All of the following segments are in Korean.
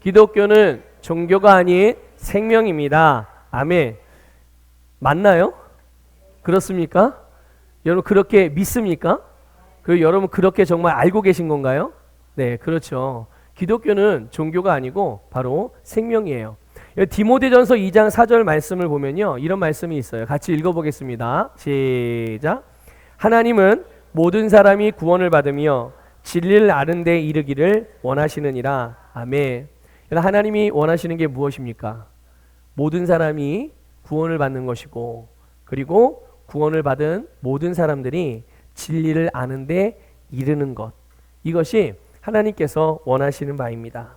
기독교는 종교가 아닌 생명입니다. 아멘. 맞나요? 그렇습니까? 여러분 그렇게 믿습니까? 그리고 여러분 그렇게 정말 알고 계신 건가요? 네, 그렇죠. 기독교는 종교가 아니고 바로 생명이에요. 디모데전서 2장 4절 말씀을 보면요, 이런 말씀이 있어요. 같이 읽어보겠습니다. 시작. 하나님은 모든 사람이 구원을 받으며 진리를 아는 데 이르기를 원하시느니라. 아멘. 하나님이 원하시는 게 무엇입니까? 모든 사람이 구원을 받는 것이고, 그리고 구원을 받은 모든 사람들이 진리를 아는 데 이르는 것, 이것이 하나님께서 원하시는 바입니다.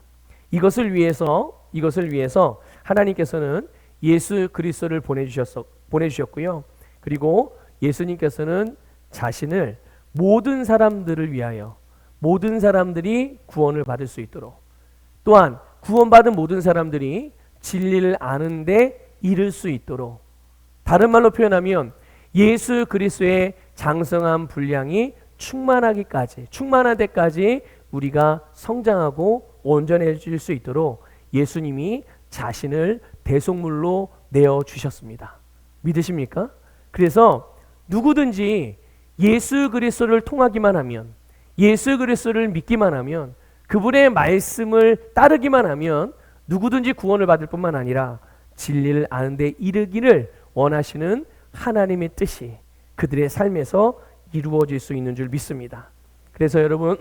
이것을 위해서 하나님께서는 예수 그리스도를 보내주셨고요. 그리고 예수님께서는 자신을 모든 사람들을 위하여, 모든 사람들이 구원을 받을 수 있도록, 또한 구원받은 모든 사람들이 진리를 아는 데 이를 수 있도록, 다른 말로 표현하면 예수 그리스도의 장성한 분량이 충만한 데까지 우리가 성장하고 온전해질 수 있도록 예수님이 자신을 대속물로 내어주셨습니다. 믿으십니까? 그래서 누구든지 예수 그리스도를 통하기만 하면, 예수 그리스도를 믿기만 하면, 그분의 말씀을 따르기만 하면 누구든지 구원을 받을 뿐만 아니라 진리를 아는 데 이르기를 원하시는 하나님의 뜻이 그들의 삶에서 이루어질 수 있는 줄 믿습니다. 그래서 여러분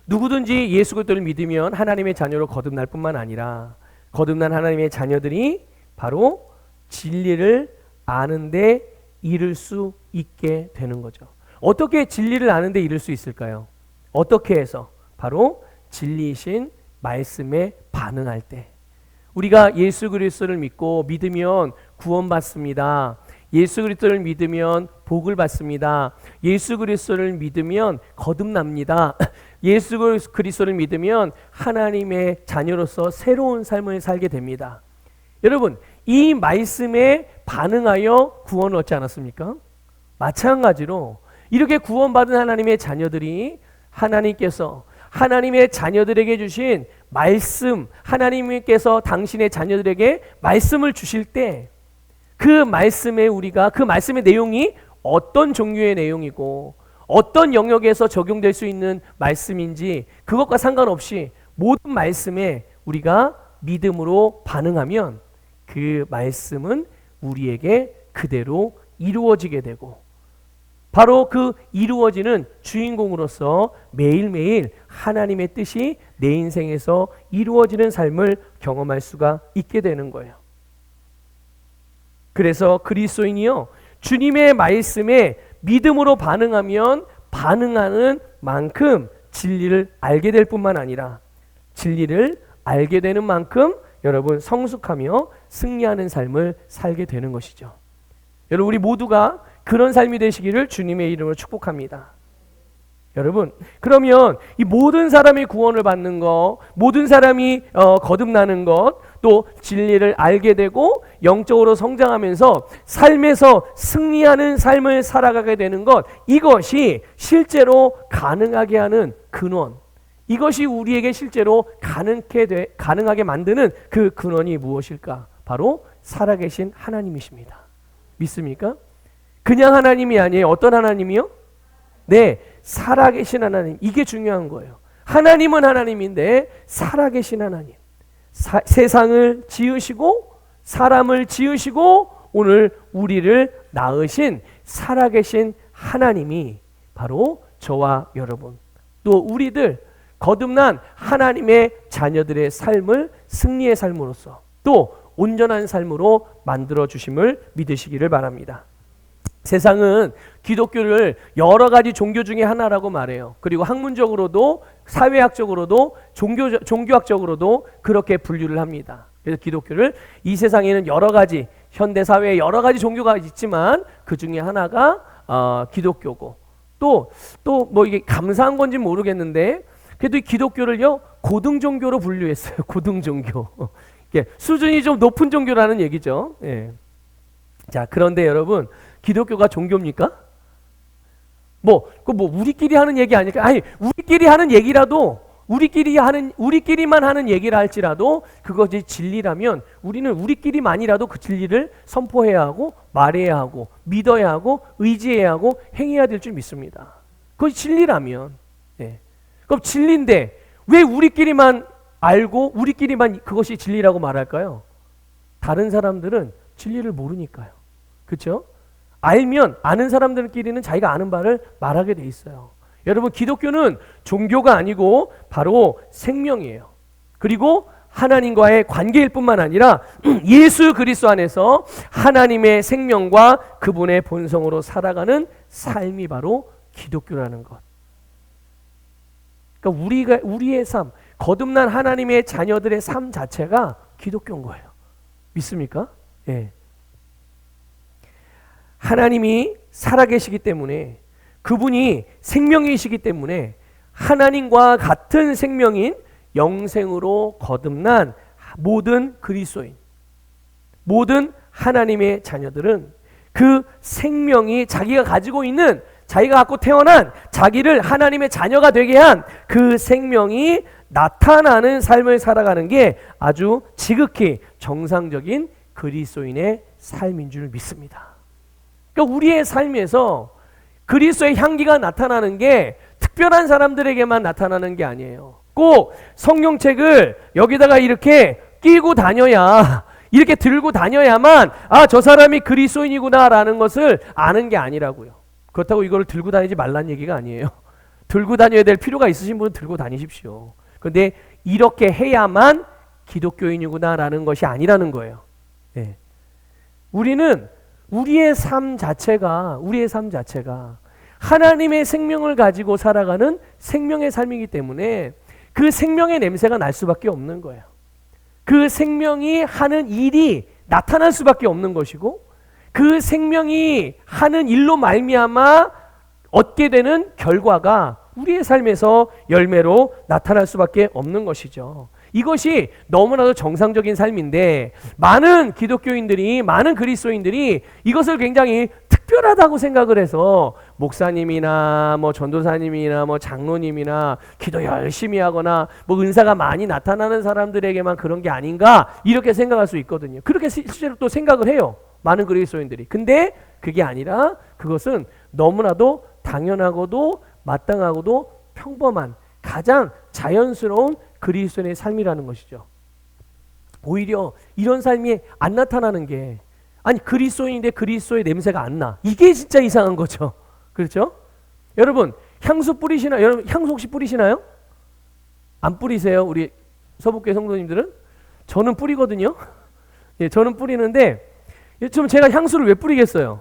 누구든지 예수 그리스도를 믿으면 하나님의 자녀로 거듭날 뿐만 아니라 거듭난 하나님의 자녀들이 바로 진리를 아는 데 이를 수 있게 되는 거죠. 어떻게 진리를 아는 데 이를 수 있을까요? 어떻게 해서? 바로 진리이신 말씀에 반응할 때. 우리가 예수 그리스도를 믿으면 구원받습니다. 예수 그리스도를 믿으면 복을 받습니다. 예수 그리스도를 믿으면 거듭납니다. 예수 그리스도를 믿으면 하나님의 자녀로서 새로운 삶을 살게 됩니다. 여러분, 이 말씀에 반응하여 구원을 얻지 않았습니까? 마찬가지로 이렇게 구원받은 하나님의 자녀들이 하나님께서 하나님의 자녀들에게 주신 말씀, 하나님께서 당신의 자녀들에게 말씀을 주실 때 그 말씀의 내용이 어떤 종류의 내용이고 어떤 영역에서 적용될 수 있는 말씀인지 그것과 상관없이 모든 말씀에 우리가 믿음으로 반응하면 그 말씀은 우리에게 그대로 이루어지게 되고, 바로 그 이루어지는 주인공으로서 매일매일 하나님의 뜻이 내 인생에서 이루어지는 삶을 경험할 수가 있게 되는 거예요. 그래서 그리스도인이요, 주님의 말씀에 믿음으로 반응하는 만큼 진리를 알게 될 뿐만 아니라 진리를 알게 되는 만큼 여러분 성숙하며 승리하는 삶을 살게 되는 것이죠. 여러분, 우리 모두가 그런 삶이 되시기를 주님의 이름으로 축복합니다. 여러분, 그러면 이 모든 사람이 구원을 받는 것, 모든 사람이 거듭나는 것, 또 진리를 알게 되고 영적으로 성장하면서 삶에서 승리하는 삶을 살아가게 되는 것, 이것이 실제로 가능하게 하는 근원, 이것이 우리에게 실제로 가능하게 만드는 그 근원이 무엇일까? 바로 살아계신 하나님이십니다. 믿습니까? 그냥 하나님이 아니에요. 어떤 하나님이요? 네, 살아계신 하나님. 이게 중요한 거예요. 하나님은 하나님인데 살아계신 하나님. 세상을 지으시고 사람을 지으시고 오늘 우리를 낳으신 살아계신 하나님이 바로 저와 여러분, 또 우리들 거듭난 하나님의 자녀들의 삶을 승리의 삶으로서 또 온전한 삶으로 만들어 주심을 믿으시기를 바랍니다. 세상은 기독교를 여러 가지 종교 중에 하나라고 말해요. 그리고 학문적으로도 사회학적으로도 종교학적으로도 그렇게 분류를 합니다. 그래서 기독교를 이 세상에는 여러 가지 현대사회에 여러 가지 종교가 있지만 그 중에 하나가 기독교고, 또 뭐 이게 감사한 건지 모르겠는데 그래도 이 기독교를요 고등종교로 분류했어요. 고등종교. 수준이 좀 높은 종교라는 얘기죠. 예. 자, 그런데 여러분, 기독교가 종교입니까? 우리끼리 하는 얘기 아닐까? 아니, 우리끼리 하는 얘기라도 우리끼리만 하는 얘기를 할지라도 그것이 진리라면 우리는 우리끼리만이라도 그 진리를 선포해야 하고 말해야 하고 믿어야 하고 의지해야 하고 행해야 될 줄 믿습니다. 그것이 진리라면. 네. 그럼 진리인데 왜 우리끼리만 알고 우리끼리만 그것이 진리라고 말할까요? 다른 사람들은 진리를 모르니까요. 그렇죠? 알면 아는 사람들끼리는 자기가 아는 바를 말하게 돼 있어요. 여러분, 기독교는 종교가 아니고 바로 생명이에요. 그리고 하나님과의 관계일 뿐만 아니라 예수 그리스도 안에서 하나님의 생명과 그분의 본성으로 살아가는 삶이 바로 기독교라는 것. 그러니까 우리의 삶, 거듭난 하나님의 자녀들의 삶 자체가 기독교인 거예요. 믿습니까? 예. 하나님이 살아계시기 때문에, 그분이 생명이시기 때문에 하나님과 같은 생명인 영생으로 거듭난 모든 그리스도인, 모든 하나님의 자녀들은 그 생명이 자기가 가지고 있는, 자기가 갖고 태어난 자기를 하나님의 자녀가 되게 한 그 생명이 나타나는 삶을 살아가는 게 아주 지극히 정상적인 그리스도인의 삶인 줄 믿습니다. 그러니까 우리의 삶에서 그리스도의 향기가 나타나는 게 특별한 사람들에게만 나타나는 게 아니에요. 꼭 성경책을 여기다가 이렇게 끼고 다녀야, 이렇게 들고 다녀야만 저 사람이 그리스도인이구나 라는 것을 아는 게 아니라고요. 그렇다고 이걸 들고 다니지 말라는 얘기가 아니에요. 들고 다녀야 될 필요가 있으신 분은 들고 다니십시오. 그런데 이렇게 해야만 기독교인이구나 라는 것이 아니라는 거예요. 네. 우리는 우리의 삶 자체가 하나님의 생명을 가지고 살아가는 생명의 삶이기 때문에 그 생명의 냄새가 날 수밖에 없는 거예요. 그 생명이 하는 일이 나타날 수밖에 없는 것이고, 그 생명이 하는 일로 말미암아 얻게 되는 결과가 우리의 삶에서 열매로 나타날 수밖에 없는 것이죠. 이것이 너무나도 정상적인 삶인데 많은 기독교인들이, 많은 그리스도인들이 이것을 굉장히 특별하다고 생각을 해서 목사님이나 뭐 전도사님이나 뭐 장로님이나 기도 열심히 하거나 뭐 은사가 많이 나타나는 사람들에게만 그런 게 아닌가 이렇게 생각할 수 있거든요. 그렇게 실제로 또 생각을 해요. 많은 그리스도인들이. 근데 그게 아니라 그것은 너무나도 당연하고도 마땅하고도 평범한 가장 자연스러운 그리스도인의 삶이라는 것이죠. 오히려 이런 삶이 안 나타나는 게, 아니 그리스도인인데 그리스도의 냄새가 안 나, 이게 진짜 이상한 거죠. 그렇죠? 여러분 향수 뿌리시나요? 여러분 향수 혹시 뿌리시나요? 안 뿌리세요? 우리 서북교회 성도님들은? 저는 뿌리거든요. 예, 저는 뿌리는데 좀 제가 향수를 왜 뿌리겠어요?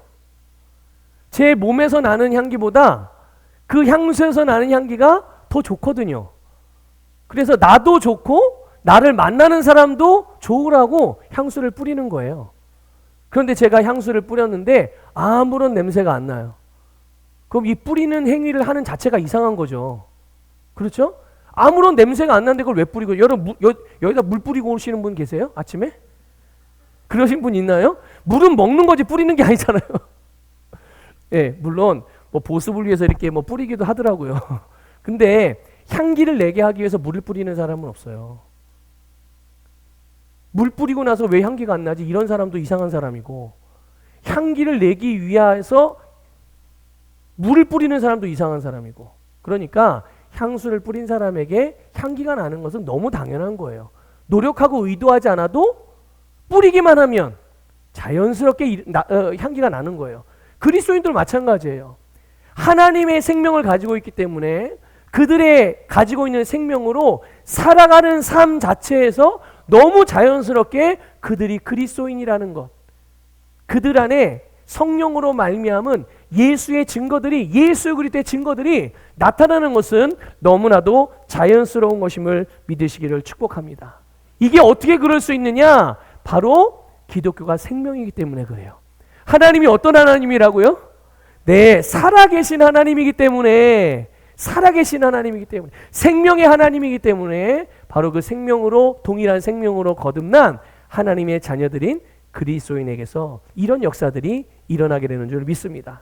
제 몸에서 나는 향기보다 그 향수에서 나는 향기가 더 좋거든요. 그래서 나도 좋고 나를 만나는 사람도 좋으라고 향수를 뿌리는 거예요. 그런데 제가 향수를 뿌렸는데 아무런 냄새가 안 나요. 그럼 이 뿌리는 행위를 하는 자체가 이상한 거죠. 그렇죠? 아무런 냄새가 안 나는데 그걸 왜 뿌리고, 여러분 여기다 물 뿌리고 오시는 분 계세요? 아침에? 그러신 분 있나요? 물은 먹는 거지 뿌리는 게 아니잖아요. 예, 물론 뭐 보습을 위해서 이렇게 뭐 뿌리기도 하더라고요. 근데 향기를 내게 하기 위해서 물을 뿌리는 사람은 없어요. 물 뿌리고 나서 왜 향기가 안 나지? 이런 사람도 이상한 사람이고, 향기를 내기 위해서 물을 뿌리는 사람도 이상한 사람이고, 그러니까 향수를 뿌린 사람에게 향기가 나는 것은 너무 당연한 거예요. 노력하고 의도하지 않아도 뿌리기만 하면 자연스럽게 향기가 나는 거예요. 그리스도인도 마찬가지예요. 하나님의 생명을 가지고 있기 때문에 그들의 가지고 있는 생명으로 살아가는 삶 자체에서 너무 자연스럽게 그들이 그리스도인이라는 것, 그들 안에 성령으로 말미암은 예수의 증거들이, 예수 그리스도의 증거들이 나타나는 것은 너무나도 자연스러운 것임을 믿으시기를 축복합니다. 이게 어떻게 그럴 수 있느냐? 바로 기독교가 생명이기 때문에 그래요. 하나님이 어떤 하나님이라고요? 네, 살아계신 하나님이기 때문에, 살아계신 하나님이기 때문에, 생명의 하나님이기 때문에 바로 그 생명으로, 동일한 생명으로 거듭난 하나님의 자녀들인 그리스도인에게서 이런 역사들이 일어나게 되는 줄 믿습니다.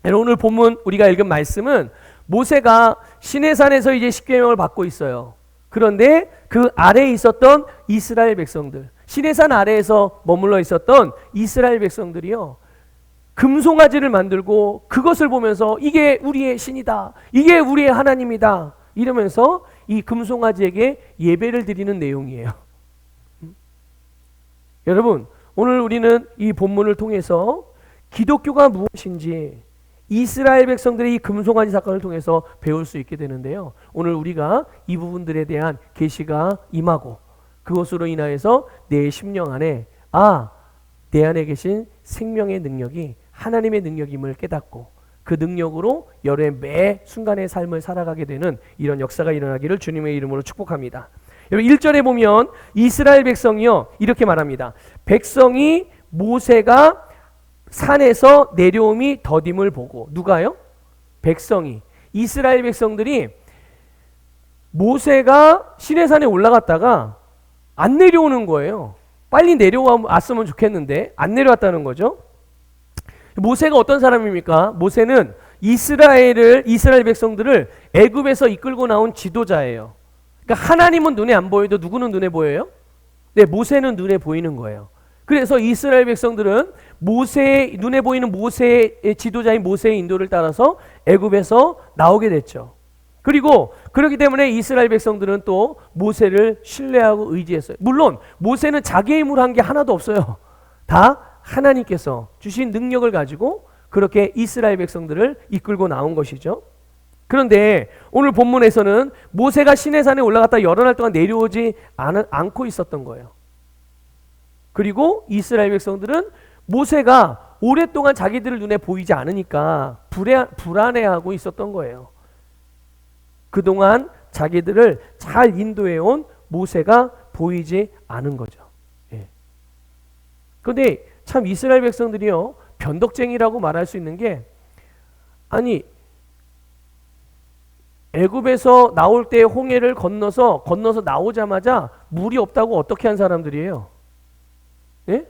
오늘 본문 우리가 읽은 말씀은 모세가 시내산에서 이제 십계명을 받고 있어요. 그런데 그 아래에 있었던 이스라엘 백성들, 시내산 아래에서 머물러 있었던 이스라엘 백성들이요, 금송아지를 만들고 그것을 보면서 이게 우리의 신이다, 이게 우리의 하나님이다 이러면서 이 금송아지에게 예배를 드리는 내용이에요. 여러분, 오늘 우리는 이 본문을 통해서 기독교가 무엇인지 이스라엘 백성들의 이 금송아지 사건을 통해서 배울 수 있게 되는데요. 오늘 우리가 이 부분들에 대한 계시가 임하고 그것으로 인하여서 내 심령 안에 내 안에 계신 생명의 능력이 하나님의 능력임을 깨닫고 그 능력으로 여러의 매 순간의 삶을 살아가게 되는 이런 역사가 일어나기를 주님의 이름으로 축복합니다. 여러분 1절에 보면 이스라엘 백성이요 이렇게 말합니다. 백성이 모세가 산에서 내려옴이 더딤을 보고, 누가요? 백성이, 이스라엘 백성들이 모세가 시내산에 올라갔다가 안 내려오는 거예요. 빨리 내려왔으면 좋겠는데 안 내려왔다는 거죠. 모세가 어떤 사람입니까? 모세는 이스라엘 백성들을 애굽에서 이끌고 나온 지도자예요. 그러니까 하나님은 눈에 안 보여도 누구는 눈에 보여요? 네, 모세는 눈에 보이는 거예요. 그래서 이스라엘 백성들은 눈에 보이는 모세의 지도자인 모세의 인도를 따라서 애굽에서 나오게 됐죠. 그리고 그렇기 때문에 이스라엘 백성들은 또 모세를 신뢰하고 의지했어요. 물론 모세는 자기의 힘으로 한 게 하나도 없어요. 다 하나님께서 주신 능력을 가지고 그렇게 이스라엘 백성들을 이끌고 나온 것이죠. 그런데 오늘 본문에서는 모세가 시내산에 올라갔다 여러 날 동안 내려오지 않고 있었던 거예요. 그리고 이스라엘 백성들은 모세가 오랫동안 자기들 눈에 보이지 않으니까 불안해하고 있었던 거예요. 그동안 자기들을 잘 인도해온 모세가 보이지 않은 거죠. 그런데 참 이스라엘 백성들이요, 변덕쟁이라고 말할 수 있는 게, 아니 애굽에서 나올 때 홍해를 건너서 나오자마자 물이 없다고 어떻게 한 사람들이에요? 예?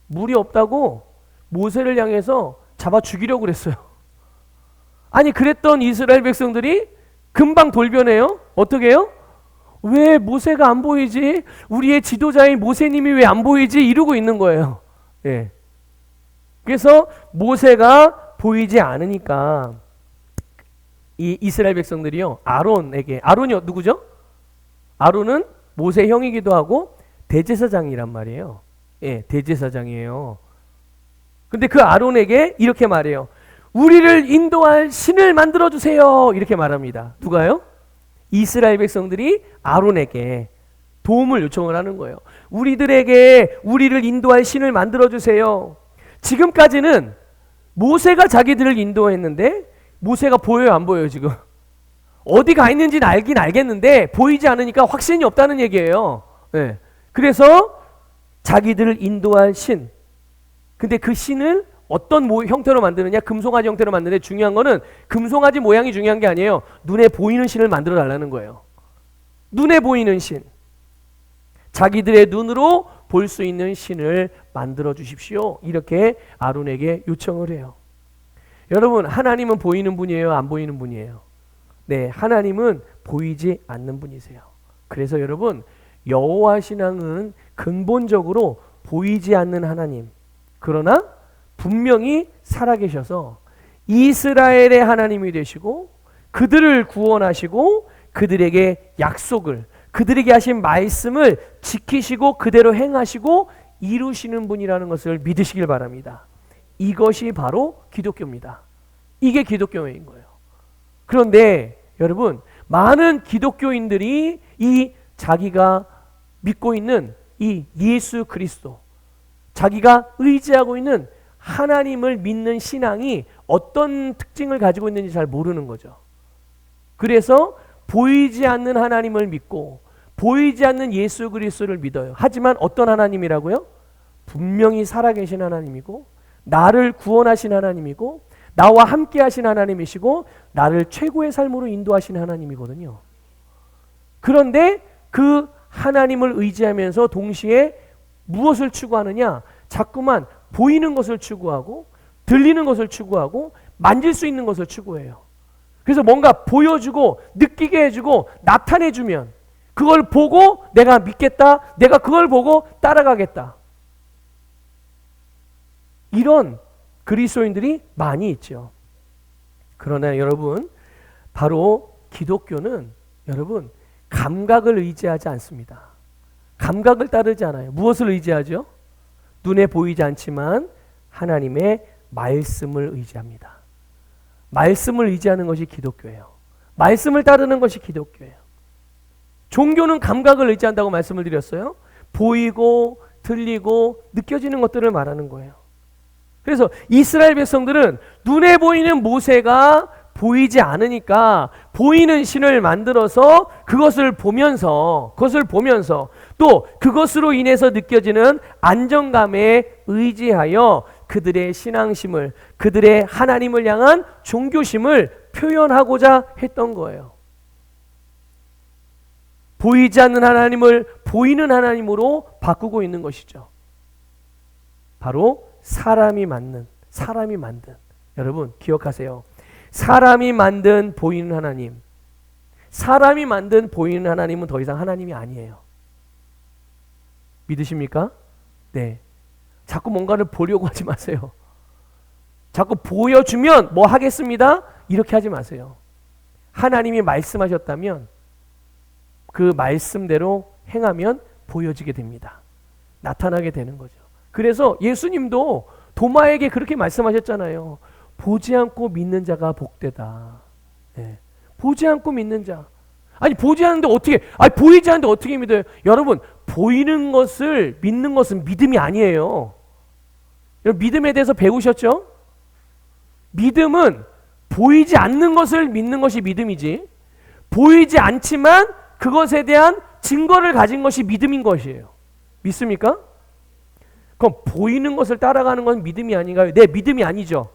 물이 없다고 모세를 향해서 잡아 죽이려고 그랬어요. 아니 그랬던 이스라엘 백성들이 금방 돌변해요. 어떻게 해요? 왜 모세가 안 보이지? 우리의 지도자인 모세님이 왜 안 보이지? 이러고 있는 거예요. 예. 그래서 모세가 보이지 않으니까 이 이스라엘 백성들이요, 아론이 누구죠? 아론은 모세 형이기도 하고 대제사장이란 말이에요. 예, 대제사장이에요. 근데 그 아론에게 이렇게 말해요. 우리를 인도할 신을 만들어 주세요. 이렇게 말합니다. 누가요? 이스라엘 백성들이 아론에게 도움을 요청을 하는 거예요. 우리를 인도할 신을 만들어 주세요. 지금까지는 모세가 자기들을 인도했는데 모세가 보여요, 안 보여요? 지금 어디 가 있는지는 알긴 알겠는데 보이지 않으니까 확신이 없다는 얘기예요. 네. 그래서 자기들을 인도할 신, 근데 그 신을 어떤 형태로 만드느냐, 금송아지 형태로 만드는데 중요한 거는 금송아지 모양이 중요한 게 아니에요. 눈에 보이는 신을 만들어 달라는 거예요. 눈에 보이는 신, 자기들의 눈으로 볼 수 있는 신을 만들어 주십시오. 이렇게 아론에게 요청을 해요. 여러분, 하나님은 보이는 분이에요, 안 보이는 분이에요? 네, 하나님은 보이지 않는 분이세요. 그래서 여러분, 여호와 신앙은 근본적으로 보이지 않는 하나님, 그러나 분명히 살아계셔서 이스라엘의 하나님이 되시고 그들을 구원하시고 그들에게 약속을, 그들에게 하신 말씀을 지키시고 그대로 행하시고 이루시는 분이라는 것을 믿으시길 바랍니다. 이것이 바로 기독교입니다. 이게 기독교인 거예요. 그런데 여러분, 많은 기독교인들이 이 자기가 믿고 있는 이 예수 그리스도, 자기가 의지하고 있는 하나님을 믿는 신앙이 어떤 특징을 가지고 있는지 잘 모르는 거죠. 그래서 보이지 않는 하나님을 믿고 보이지 않는 예수 그리스도를 믿어요. 하지만 어떤 하나님이라고요? 분명히 살아계신 하나님이고 나를 구원하신 하나님이고 나와 함께 하신 하나님이시고 나를 최고의 삶으로 인도하신 하나님이거든요. 그런데 그 하나님을 의지하면서 동시에 무엇을 추구하느냐? 자꾸만 보이는 것을 추구하고 들리는 것을 추구하고 만질 수 있는 것을 추구해요. 그래서 뭔가 보여주고 느끼게 해주고 나타내주면 그걸 보고 내가 믿겠다. 내가 그걸 보고 따라가겠다. 이런 그리스도인들이 많이 있죠. 그러나 여러분, 바로 기독교는 여러분 감각을 의지하지 않습니다. 감각을 따르지 않아요. 무엇을 의지하죠? 눈에 보이지 않지만 하나님의 말씀을 의지합니다. 말씀을 의지하는 것이 기독교예요. 말씀을 따르는 것이 기독교예요. 종교는 감각을 의지한다고 말씀을 드렸어요. 보이고 들리고 느껴지는 것들을 말하는 거예요. 그래서 이스라엘 백성들은 눈에 보이는 모세가 보이지 않으니까 보이는 신을 만들어서 그것을 보면서 또 그것으로 인해서 느껴지는 안정감에 의지하여 그들의 신앙심을, 그들의 하나님을 향한 종교심을 표현하고자 했던 거예요. 보이지 않는 하나님을 보이는 하나님으로 바꾸고 있는 것이죠. 바로 사람이 만든, 여러분 기억하세요. 사람이 만든 보이는 하나님, 사람이 만든 보이는 하나님은 더 이상 하나님이 아니에요. 믿으십니까? 네. 자꾸 뭔가를 보려고 하지 마세요. 자꾸 보여주면 뭐 하겠습니다? 이렇게 하지 마세요. 하나님이 말씀하셨다면 그 말씀대로 행하면 보여지게 됩니다. 나타나게 되는 거죠. 그래서 예수님도 도마에게 그렇게 말씀하셨잖아요. 보지 않고 믿는 자가 복되다. 네. 보지 않고 믿는 자. 아니 보지 않는데 어떻게, 보이지 않는데 어떻게 믿어요? 여러분, 보이는 것을 믿는 것은 믿음이 아니에요. 여러분 믿음에 대해서 배우셨죠? 믿음은 보이지 않는 것을 믿는 것이 믿음이지, 보이지 않지만 그것에 대한 증거를 가진 것이 믿음인 것이에요. 믿습니까? 그럼 보이는 것을 따라가는 건 믿음이 아닌가요? 네, 믿음이 아니죠.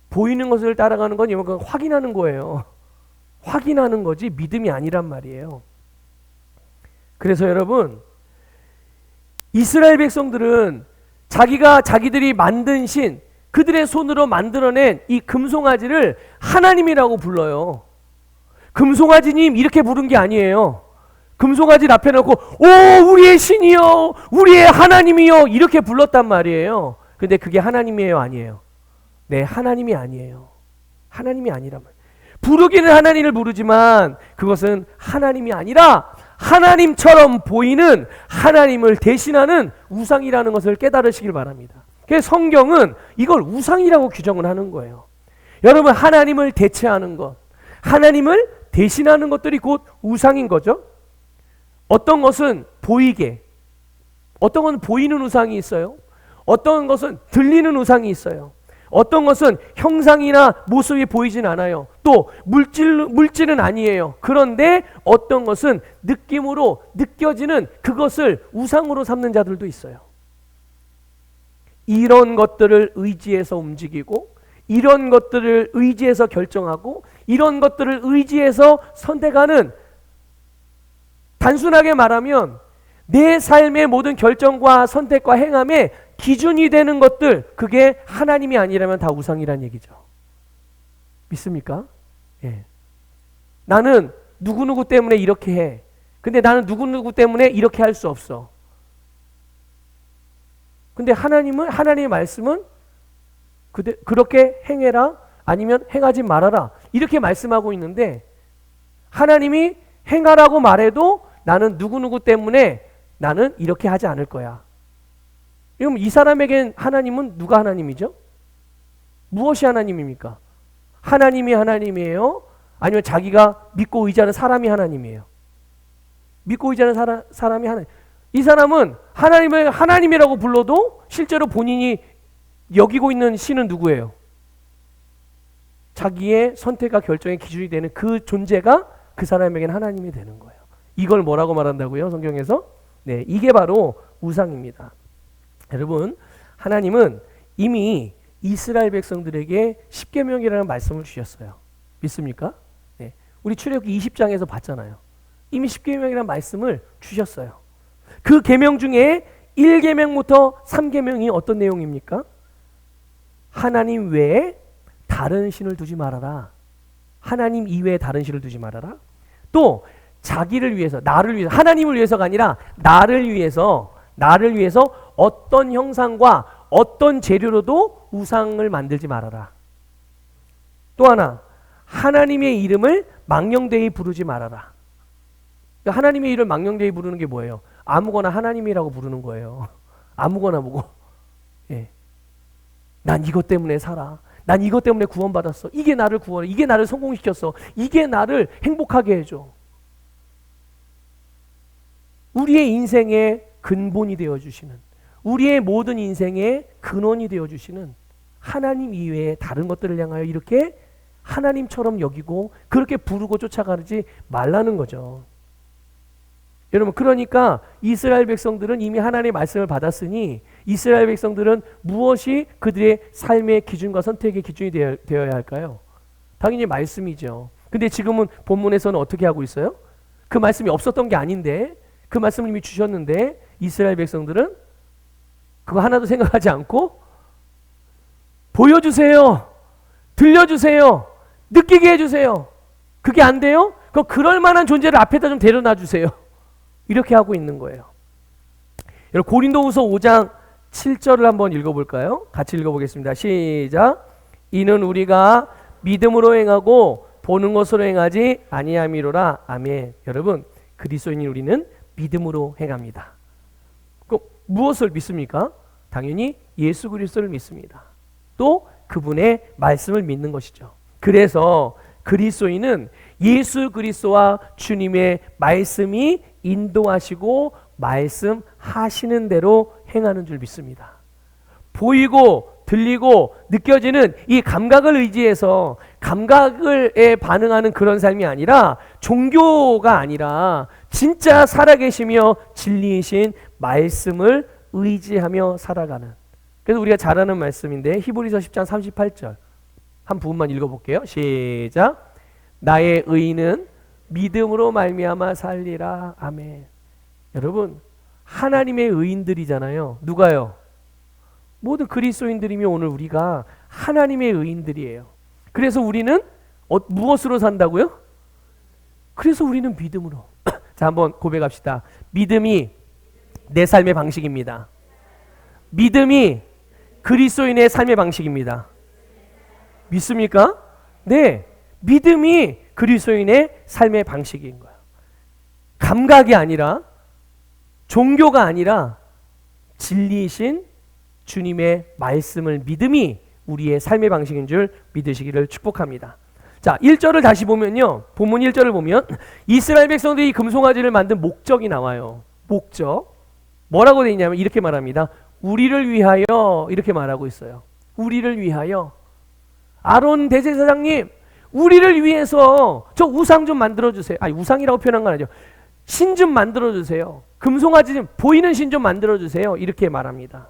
보이는 것을 따라가는 건 이건 확인하는 거예요. 확인하는 거지 믿음이 아니란 말이에요. 그래서 여러분, 이스라엘 백성들은 자기들이 만든 신, 그들의 손으로 만들어낸 이 금송아지를 하나님이라고 불러요. 금송아지님 이렇게 부른 게 아니에요. 금송아지 앞에 놓고 오 우리의 신이요, 우리의 하나님이요 이렇게 불렀단 말이에요. 근데 그게 하나님이에요, 아니에요? 네, 하나님이 아니에요. 하나님이 아니란 말이에요. 부르기는 하나님을 부르지만 그것은 하나님이 아니라 하나님처럼 보이는 하나님을 대신하는 우상이라는 것을 깨달으시길 바랍니다. 그래서 성경은 이걸 우상이라고 규정을 하는 거예요. 여러분, 하나님을 대체하는 것, 하나님을 대신하는 것들이 곧 우상인 거죠. 어떤 것은 보이게, 어떤 것은 보이는 우상이 있어요. 어떤 것은 들리는 우상이 있어요. 어떤 것은 형상이나 모습이 보이진 않아요. 또 물질은 아니에요. 그런데 어떤 것은 느낌으로 느껴지는 그것을 우상으로 삼는 자들도 있어요. 이런 것들을 의지해서 움직이고, 이런 것들을 의지해서 결정하고, 이런 것들을 의지해서 선택하는, 단순하게 말하면 내 삶의 모든 결정과 선택과 행함의 기준이 되는 것들, 그게 하나님이 아니라면 다 우상이란 얘기죠. 믿습니까? 예. 나는 누구누구 때문에 이렇게 해. 근데 나는 누구누구 때문에 이렇게 할 수 없어. 근데 하나님의 말씀은 그렇게 행해라, 아니면 행하지 말아라, 이렇게 말씀하고 있는데, 하나님이 행하라고 말해도 나는 누구누구 때문에 나는 이렇게 하지 않을 거야. 그럼 이 사람에겐 하나님은 누가 하나님이죠? 무엇이 하나님입니까? 하나님이 하나님이에요? 아니면 자기가 믿고 의지하는 사람이 하나님이에요? 믿고 의지하는 사람이 하나님. 이 사람은 하나님을 하나님이라고 불러도 실제로 본인이 여기고 있는 신은 누구예요? 자기의 선택과 결정의 기준이 되는 그 존재가 그 사람에게는 하나님이 되는 거예요. 이걸 뭐라고 말한다고요? 성경에서? 네, 이게 바로 우상입니다. 여러분, 하나님은 이미 이스라엘 백성들에게 십계명이라는 말씀을 주셨어요. 믿습니까? 네, 우리 출애굽기 20장에서 봤잖아요. 이미 십계명이라는 말씀을 주셨어요. 그 계명 중에 1계명부터 3계명이 어떤 내용입니까? 하나님 외에 다른 신을 두지 말아라. 하나님 이외에 다른 신을 두지 말아라. 또 자기를 위해서, 나를 위해서, 하나님을 위해서가 아니라 나를 위해서 어떤 형상과 어떤 재료로도 우상을 만들지 말아라. 또 하나, 하나님의 이름을 망령되이 부르지 말아라. 하나님의 이름을 망령되이 부르는 게 뭐예요? 아무거나 하나님이라고 부르는 거예요. 아무거나 보고. 예. 난 이것 때문에 살아. 난 이것 때문에 구원받았어. 이게 나를 구원해. 이게 나를 성공시켰어. 이게 나를 행복하게 해줘. 우리의 인생의 근본이 되어주시는, 우리의 모든 인생의 근원이 되어주시는 하나님 이외에 다른 것들을 향하여 이렇게 하나님처럼 여기고 그렇게 부르고 쫓아가지 말라는 거죠. 여러분, 그러니까 이스라엘 백성들은 이미 하나님의 말씀을 받았으니 이스라엘 백성들은 무엇이 그들의 삶의 기준과 선택의 기준이 되어야 할까요? 당연히 말씀이죠. 근데 지금은 본문에서는 어떻게 하고 있어요? 그 말씀이 없었던 게 아닌데, 그 말씀을 이미 주셨는데 이스라엘 백성들은 그거 하나도 생각하지 않고 보여주세요, 들려주세요, 느끼게 해주세요. 그게 안 돼요? 그럴 만한 존재를 앞에다 좀 데려놔 주세요. 이렇게 하고 있는 거예요. 여러분, 고린도후서 5장 7절을 한번 읽어볼까요? 같이 읽어보겠습니다. 시작. 이는 우리가 믿음으로 행하고 보는 것으로 행하지 아니함이로라. 아멘. 여러분, 그리스도인인 우리는 믿음으로 행합니다. 무엇을 믿습니까? 당연히 예수 그리스도를 믿습니다. 또 그분의 말씀을 믿는 것이죠. 그래서 그리스도인은 예수 그리스도와 주님의 말씀이 인도하시고 말씀하시는 대로 행하는 줄 믿습니다. 보이고 들리고 느껴지는 이 감각을 의지해서 감각에 반응하는 그런 삶이 아니라, 종교가 아니라 진짜 살아계시며 진리이신 말씀을 의지하며 살아가는. 그래서 우리가 잘 아는 말씀인데 히브리서 10장 38절 한 부분만 읽어볼게요. 시작. 나의 의인은 믿음으로 말미암아 살리라. 아멘. 여러분, 하나님의 의인들이잖아요. 누가요? 모든 그리스도인들이며 오늘 우리가 하나님의 의인들이에요. 그래서 우리는 무엇으로 산다고요? 그래서 우리는 믿음으로. 자, 한번 고백합시다. 믿음이 내 삶의 방식입니다. 믿음이 그리스도인의 삶의 방식입니다. 믿습니까? 네, 믿음이 그리스도인의 삶의 방식인 거예요. 감각이 아니라, 종교가 아니라 진리이신 주님의 말씀을 믿음이 우리의 삶의 방식인 줄 믿으시기를 축복합니다. 자, 1절을 다시 보면요, 본문 1절을 보면 이스라엘 백성들이 금송아지를 만든 목적이 나와요. 목적 뭐라고 되어 있냐면 이렇게 말합니다. 우리를 위하여, 이렇게 말하고 있어요. 우리를 위하여. 아론 대제사장님, 우리를 위해서 저 우상 좀 만들어주세요. 아니, 우상이라고 표현한 건 아니죠. 신 좀 만들어주세요. 금송아지 좀, 보이는 신 좀 만들어주세요. 이렇게 말합니다.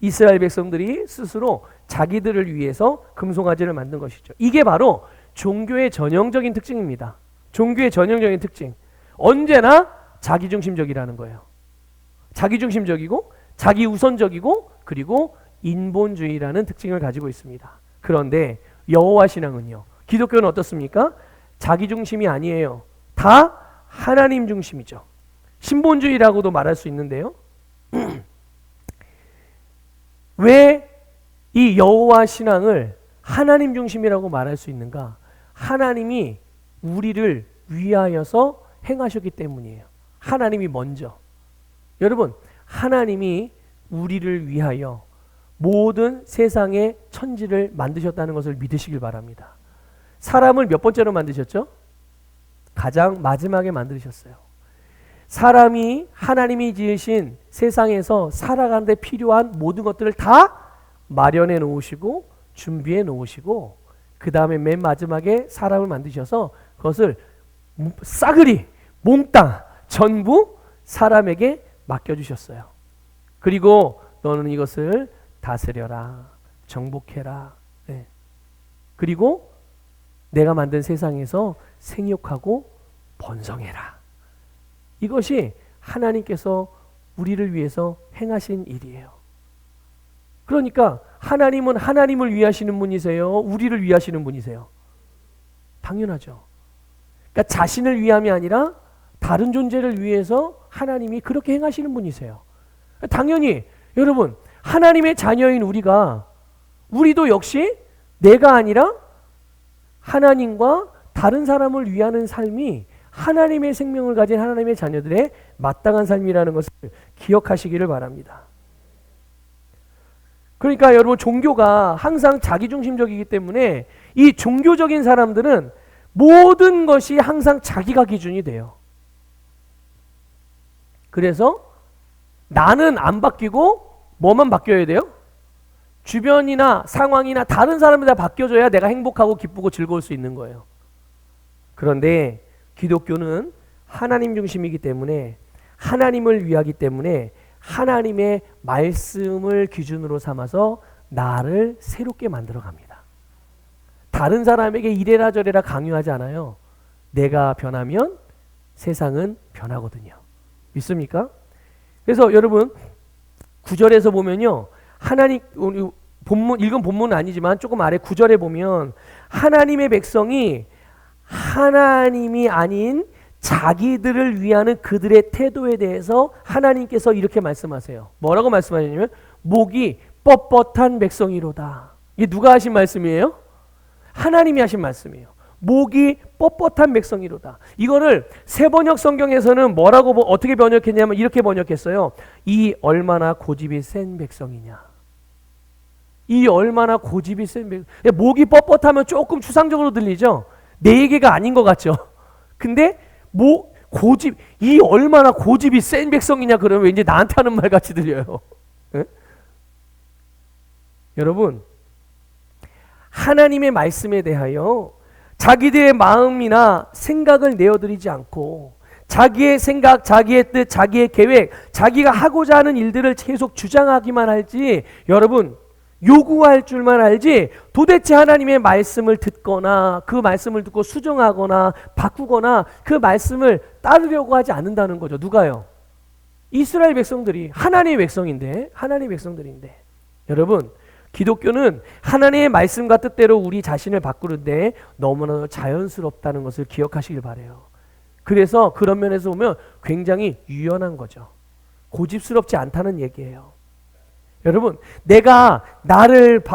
이스라엘 백성들이 스스로 자기들을 위해서 금송아지를 만든 것이죠. 이게 바로 종교의 전형적인 특징입니다. 종교의 전형적인 특징. 언제나 자기중심적이라는 거예요. 자기중심적이고 자기우선적이고 그리고 인본주의라는 특징을 가지고 있습니다. 그런데 여호와 신앙은요, 기독교는 어떻습니까? 자기중심이 아니에요. 다 하나님 중심이죠. 신본주의라고도 말할 수 있는데요. 왜 이 여호와 신앙을 하나님 중심이라고 말할 수 있는가? 하나님이 우리를 위하여서 행하셨기 때문이에요. 하나님이 먼저. 여러분, 하나님이 우리를 위하여 모든 세상의 천지를 만드셨다는 것을 믿으시길 바랍니다. 사람을 몇 번째로 만드셨죠? 가장 마지막에 만드셨어요. 사람이 하나님이 지으신 세상에서 살아가는 데 필요한 모든 것들을 다 마련해 놓으시고 준비해 놓으시고 그 다음에 맨 마지막에 사람을 만드셔서 그것을 싸그리 몽땅 전부 사람에게 맡겨주셨어요. 그리고 너는 이것을 다스려라, 정복해라. 네. 그리고 내가 만든 세상에서 생육하고 번성해라. 이것이 하나님께서 우리를 위해서 행하신 일이에요. 그러니까 하나님은 하나님을 위하시는 분이세요? 우리를 위하시는 분이세요? 당연하죠. 그러니까 자신을 위함이 아니라 다른 존재를 위해서 하나님이 그렇게 행하시는 분이세요. 당연히 여러분 하나님의 자녀인 우리도 역시 내가 아니라 하나님과 다른 사람을 위하는 삶이 하나님의 생명을 가진 하나님의 자녀들의 마땅한 삶이라는 것을 기억하시기를 바랍니다. 그러니까 여러분 종교가 항상 자기중심적이기 때문에 이 종교적인 사람들은 모든 것이 항상 자기가 기준이 돼요. 그래서 나는 안 바뀌고 뭐만 바뀌어야 돼요? 주변이나 상황이나 다른 사람이 다 바뀌어줘야 내가 행복하고 기쁘고 즐거울 수 있는 거예요. 그런데 기독교는 하나님 중심이기 때문에 하나님을 위하기 때문에 하나님의 말씀을 기준으로 삼아서 나를 새롭게 만들어 갑니다. 다른 사람에게 이래라 저래라 강요하지 않아요. 내가 변하면 세상은 변하거든요. 믿습니까? 그래서 여러분 9절에서 보면요. 하나님 읽은 본문은 아니지만 조금 아래 9절에 보면 하나님의 백성이 하나님이 아닌 자기들을 위하는 그들의 태도에 대해서 하나님께서 이렇게 말씀하세요. 뭐라고 말씀하시냐면 목이 뻣뻣한 백성이로다. 이게 누가 하신 말씀이에요? 하나님이 하신 말씀이에요. 목이 뻣뻣한 백성이로다. 이거를 새번역 성경에서는 뭐라고 어떻게 번역했냐면 이렇게 번역했어요. 이 얼마나 고집이 센 백성이냐. 이 얼마나 고집이 센 백성. 목이 뻣뻣하면 조금 추상적으로 들리죠. 내 얘기가 아닌 것 같죠. 근데 고집, 이 얼마나 고집이 센 백성이냐 그러면 왠지 나한테 하는 말 같이 들려요. 네? 여러분 하나님의 말씀에 대하여 자기들의 마음이나 생각을 내어드리지 않고 자기의 생각, 자기의 뜻, 자기의 계획, 자기가 하고자 하는 일들을 계속 주장하기만 할지 여러분 요구할 줄만 알지 도대체 하나님의 말씀을 듣거나 그 말씀을 듣고 수정하거나 바꾸거나 그 말씀을 따르려고 하지 않는다는 거죠. 누가요? 이스라엘 백성들이 하나님의 백성들인데 여러분 기독교는 하나님의 말씀과 뜻대로 우리 자신을 바꾸는데 너무나 자연스럽다는 것을 기억하시길 바라요. 그래서 그런 면에서 보면 굉장히 유연한 거죠. 고집스럽지 않다는 얘기예요. 여러분 내가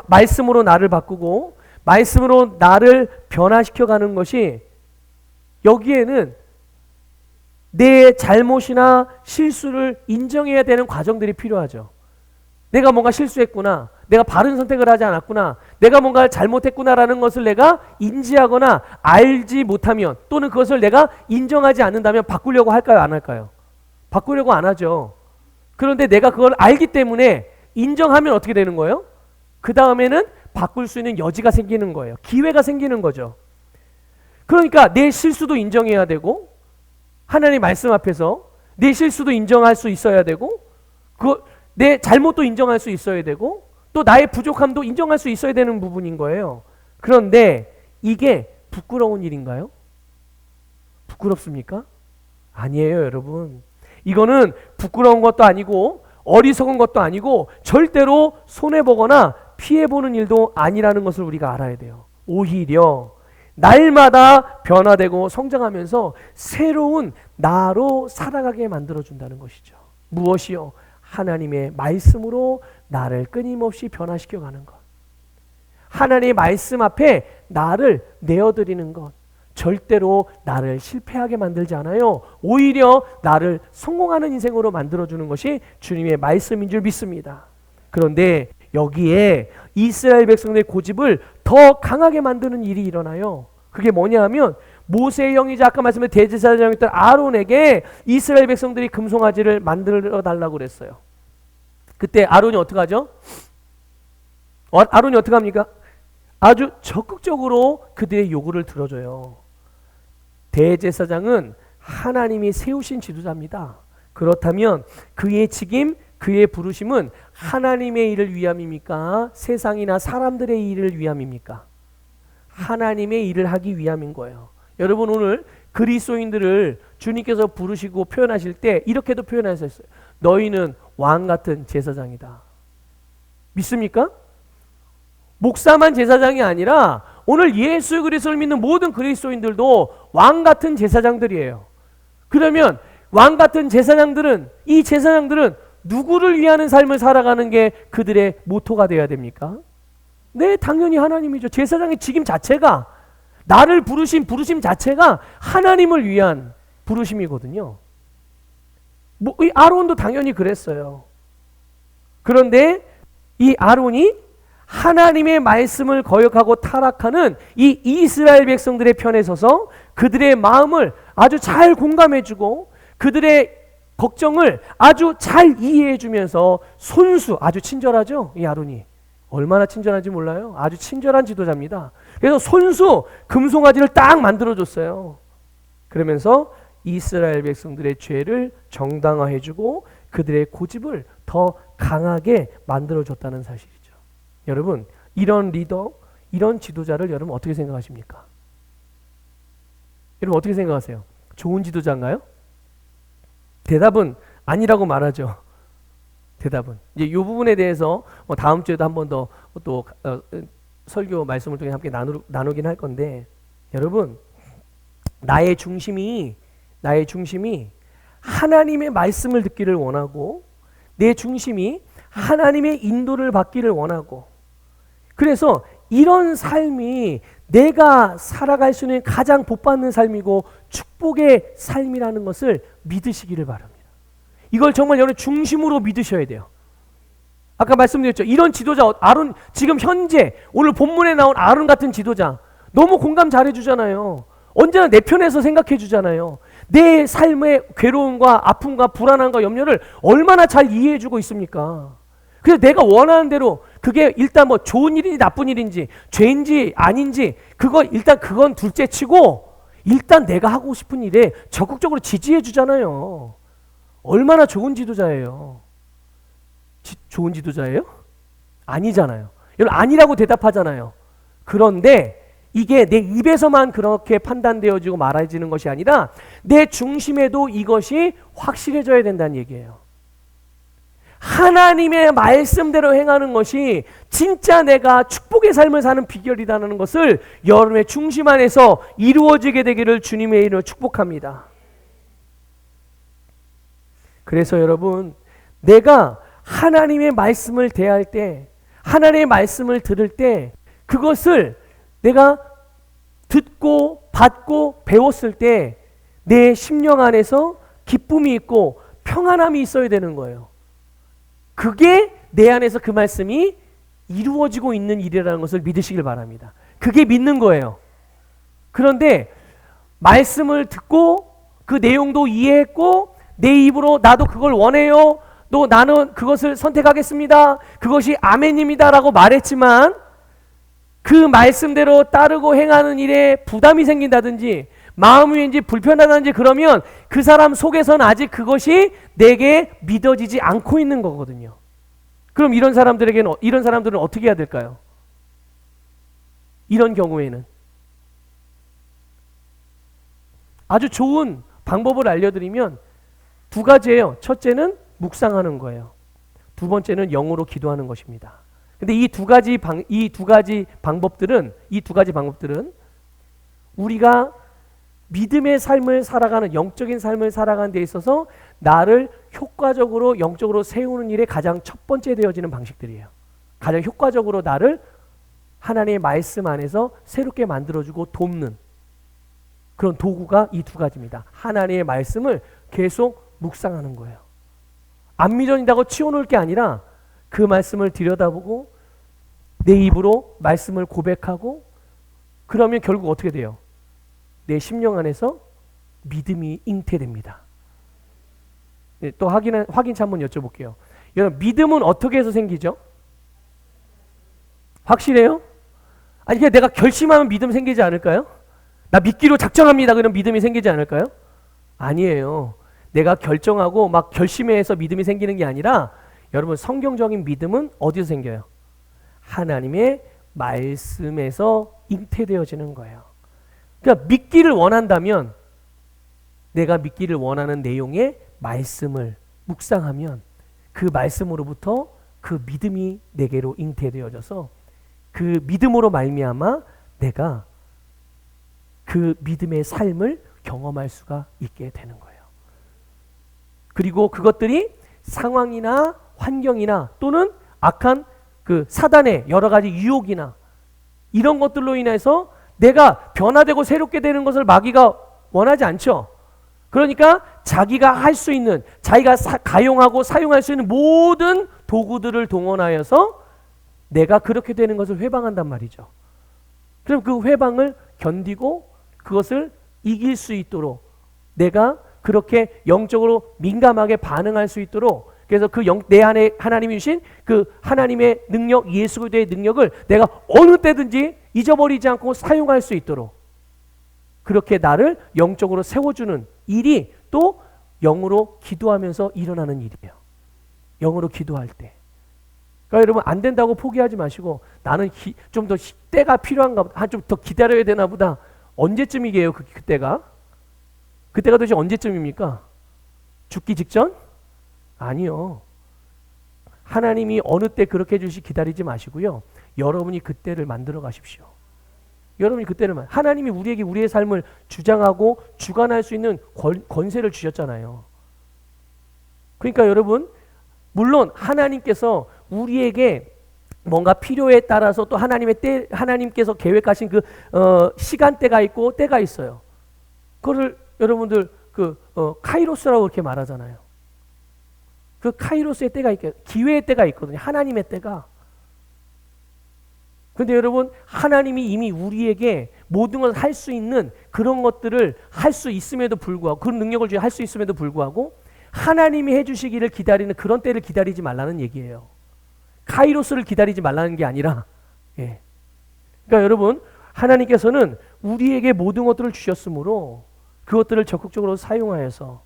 말씀으로 나를 바꾸고 말씀으로 나를 변화시켜가는 것이 여기에는 내 잘못이나 실수를 인정해야 되는 과정들이 필요하죠. 내가 뭔가 실수했구나, 내가 바른 선택을 하지 않았구나, 내가 뭔가 잘못했구나라는 것을 내가 인지하거나 알지 못하면 또는 그것을 내가 인정하지 않는다면 바꾸려고 할까요? 안 할까요? 바꾸려고 안 하죠. 그런데 내가 그걸 알기 때문에 인정하면 어떻게 되는 거예요? 그 다음에는 바꿀 수 있는 여지가 생기는 거예요. 기회가 생기는 거죠. 그러니까 내 실수도 인정해야 되고 하나님 말씀 앞에서 내 실수도 인정할 수 있어야 되고 내 잘못도 인정할 수 있어야 되고 또 나의 부족함도 인정할 수 있어야 되는 부분인 거예요. 그런데 이게 부끄러운 일인가요? 부끄럽습니까? 아니에요, 여러분. 이거는 부끄러운 것도 아니고 어리석은 것도 아니고 절대로 손해보거나 피해보는 일도 아니라는 것을 우리가 알아야 돼요. 오히려 날마다 변화되고 성장하면서 새로운 나로 살아가게 만들어준다는 것이죠. 무엇이요? 하나님의 말씀으로 나를 끊임없이 변화시켜가는 것. 하나님의 말씀 앞에 나를 내어드리는 것. 절대로 나를 실패하게 만들지 않아요. 오히려 나를 성공하는 인생으로 만들어주는 것이 주님의 말씀인 줄 믿습니다. 그런데 여기에 이스라엘 백성들의 고집을 더 강하게 만드는 일이 일어나요. 그게 뭐냐 하면 모세의 형이자 아까 말씀드린 대제사장이었던 아론에게 이스라엘 백성들이 금송아지를 만들어 달라고 그랬어요. 그때 아론이 어떻게 하죠? 아론이 어떻게 합니까? 아주 적극적으로 그들의 요구를 들어줘요. 대제사장은 하나님이 세우신 지도자입니다. 그렇다면 그의 직임, 그의 부르심은 하나님의 일을 위함입니까? 세상이나 사람들의 일을 위함입니까? 하나님의 일을 하기 위함인 거예요. 여러분 오늘 그리스도인들을 주님께서 부르시고 표현하실 때 이렇게도 표현하셨어요. 너희는 왕 같은 제사장이다. 믿습니까? 목사만 제사장이 아니라 오늘 예수 그리스도를 믿는 모든 그리스도인들도 왕 같은 제사장들이에요. 그러면 왕 같은 제사장들은, 이 제사장들은 누구를 위하는 삶을 살아가는 게 그들의 모토가 되어야 됩니까? 네, 당연히 하나님이죠. 제사장의 직임 자체가, 나를 부르심 자체가 하나님을 위한 부르심이거든요. 이 아론도 당연히 그랬어요. 그런데 이 아론이 하나님의 말씀을 거역하고 타락하는 이 이스라엘 백성들의 편에 서서 그들의 마음을 아주 잘 공감해주고 그들의 걱정을 아주 잘 이해해주면서 손수, 아주 친절하죠? 이 아론이. 얼마나 친절한지 몰라요? 아주 친절한 지도자입니다. 그래서 손수 금송아지를 딱 만들어줬어요. 그러면서 이스라엘 백성들의 죄를 정당화해주고 그들의 고집을 더 강하게 만들어줬다는 사실이죠. 여러분, 이런 리더, 이런 지도자를 여러분 어떻게 생각하십니까? 여러분 어떻게 생각하세요? 좋은 지도자인가요? 대답은 아니라고 말하죠. 대답은. 이제 이 부분에 대해서 다음 주에도 한 번 더 또 설교 말씀을 통해 함께 나누긴 할 건데, 여러분, 나의 중심이 하나님의 말씀을 듣기를 원하고 내 중심이 하나님의 인도를 받기를 원하고, 그래서 이런 삶이 내가 살아갈 수 있는 가장 복받는 삶이고 축복의 삶이라는 것을 믿으시기를 바랍니다. 이걸 정말 여러분 중심으로 믿으셔야 돼요. 아까 말씀드렸죠. 이런 지도자, 아론, 지금 현재 오늘 본문에 나온 아론 같은 지도자 너무 공감 잘해주잖아요. 언제나 내 편에서 생각해주잖아요. 내 삶의 괴로움과 아픔과 불안함과 염려를 얼마나 잘 이해해주고 있습니까? 그래서 내가 원하는 대로, 그게 일단 뭐 좋은 일인지 나쁜 일인지 죄인지 아닌지 그건 둘째 치고 일단 내가 하고 싶은 일에 적극적으로 지지해 주잖아요. 얼마나 좋은 지도자예요. 좋은 지도자예요? 아니잖아요. 여러분 아니라고 대답하잖아요. 그런데 이게 내 입에서만 그렇게 판단되어지고 말해지는 것이 아니라 내 중심에도 이것이 확실해져야 된다는 얘기예요. 하나님의 말씀대로 행하는 것이 진짜 내가 축복의 삶을 사는 비결이라는 것을 여러분의 중심 안에서 이루어지게 되기를 주님의 이름으로 축복합니다. 그래서 여러분, 내가 하나님의 말씀을 대할 때, 하나님의 말씀을 들을 때, 그것을 내가 듣고 받고 배웠을 때 내 심령 안에서 기쁨이 있고 평안함이 있어야 되는 거예요. 그게 내 안에서 그 말씀이 이루어지고 있는 일이라는 것을 믿으시길 바랍니다. 그게 믿는 거예요. 그런데 말씀을 듣고 그 내용도 이해했고 내 입으로 나도 그걸 원해요, 또 나는 그것을 선택하겠습니다, 그것이 아멘입니다 라고 말했지만 그 말씀대로 따르고 행하는 일에 부담이 생긴다든지 마음이 왠지 불편하다든지 그러면 그 사람 속에서는 아직 그것이 내게 믿어지지 않고 있는 거거든요. 그럼 이런 사람들은 어떻게 해야 될까요? 이런 경우에는 아주 좋은 방법을 알려드리면 두 가지예요. 첫째는 묵상하는 거예요. 두 번째는 영으로 기도하는 것입니다. 근데 이 두 가지 방법들은 우리가 믿음의 삶을 살아가는, 영적인 삶을 살아가는 데 있어서 나를 효과적으로 영적으로 세우는 일에 가장 첫 번째 되어지는 방식들이에요. 가장 효과적으로 나를 하나님의 말씀 안에서 새롭게 만들어주고 돕는 그런 도구가 이 두 가지입니다. 하나님의 말씀을 계속 묵상하는 거예요. 안 믿어진다고 치워놓을 게 아니라 그 말씀을 들여다보고 내 입으로 말씀을 고백하고, 그러면 결국 어떻게 돼요? 내 심령 안에서 믿음이 잉태됩니다. 네, 또 확인차 한번 여쭤볼게요. 여러분, 믿음은 어떻게 해서 생기죠? 확실해요? 아니, 그냥 내가 결심하면 믿음 생기지 않을까요? 나 믿기로 작정합니다. 그럼 믿음이 생기지 않을까요? 아니에요. 내가 결정하고 막 결심해서 믿음이 생기는 게 아니라, 여러분, 성경적인 믿음은 어디서 생겨요? 하나님의 말씀에서 잉태되어지는 거예요. 그러니까 믿기를 원한다면 내가 믿기를 원하는 내용의 말씀을 묵상하면 그 말씀으로부터 그 믿음이 내게로 잉태되어져서 그 믿음으로 말미암아 내가 그 믿음의 삶을 경험할 수가 있게 되는 거예요. 그리고 그것들이 상황이나 환경이나 또는 악한 그 사단의 여러 가지 유혹이나 이런 것들로 인해서 내가 변화되고 새롭게 되는 것을 마귀가 원하지 않죠. 그러니까 자기가 할 수 있는, 자기가 가용하고 사용할 수 있는 모든 도구들을 동원하여서 내가 그렇게 되는 것을 회방한단 말이죠. 그럼 그 회방을 견디고 그것을 이길 수 있도록 내가 그렇게 영적으로 민감하게 반응할 수 있도록, 그래서 내 안에 하나님이 주신 그 하나님의 능력, 예수 그리스도의 능력을 내가 어느 때든지 잊어버리지 않고 사용할 수 있도록 그렇게 나를 영적으로 세워주는 일이 또 영으로 기도하면서 일어나는 일이에요. 영으로 기도할 때. 그러니까 여러분 안 된다고 포기하지 마시고 나는 좀 더 때가 필요한가 보다. 좀 더 기다려야 되나 보다. 언제쯤이게요? 그때가? 그때가 도대체 언제쯤입니까? 죽기 직전? 아니요. 하나님이 어느 때 그렇게 해주시 기다리지 마시고요. 여러분이 그때를 만들어 가십시오. 여러분이 그때를 하나님이 우리에게 우리의 삶을 주장하고 주관할 수 있는 권세를 주셨잖아요. 그러니까 여러분 물론 하나님께서 우리에게 뭔가 필요에 따라서 또 하나님께서 계획하신 그 시간대가 있고 때가 있어요. 그거를 여러분들 카이로스라고 그렇게 말하잖아요. 그 카이로스의 때가 기회의 때가 있거든요. 하나님의 때가. 근데 여러분 하나님이 이미 우리에게 모든 걸 할 수 있는 그런 것들을 할 수 있음에도 불구하고 그런 능력을 할 수 있음에도 불구하고 하나님이 해주시기를 기다리는 그런 때를 기다리지 말라는 얘기예요. 카이로스를 기다리지 말라는 게 아니라 그러니까 여러분 하나님께서는 우리에게 모든 것들을 주셨으므로 그것들을 적극적으로 사용하여서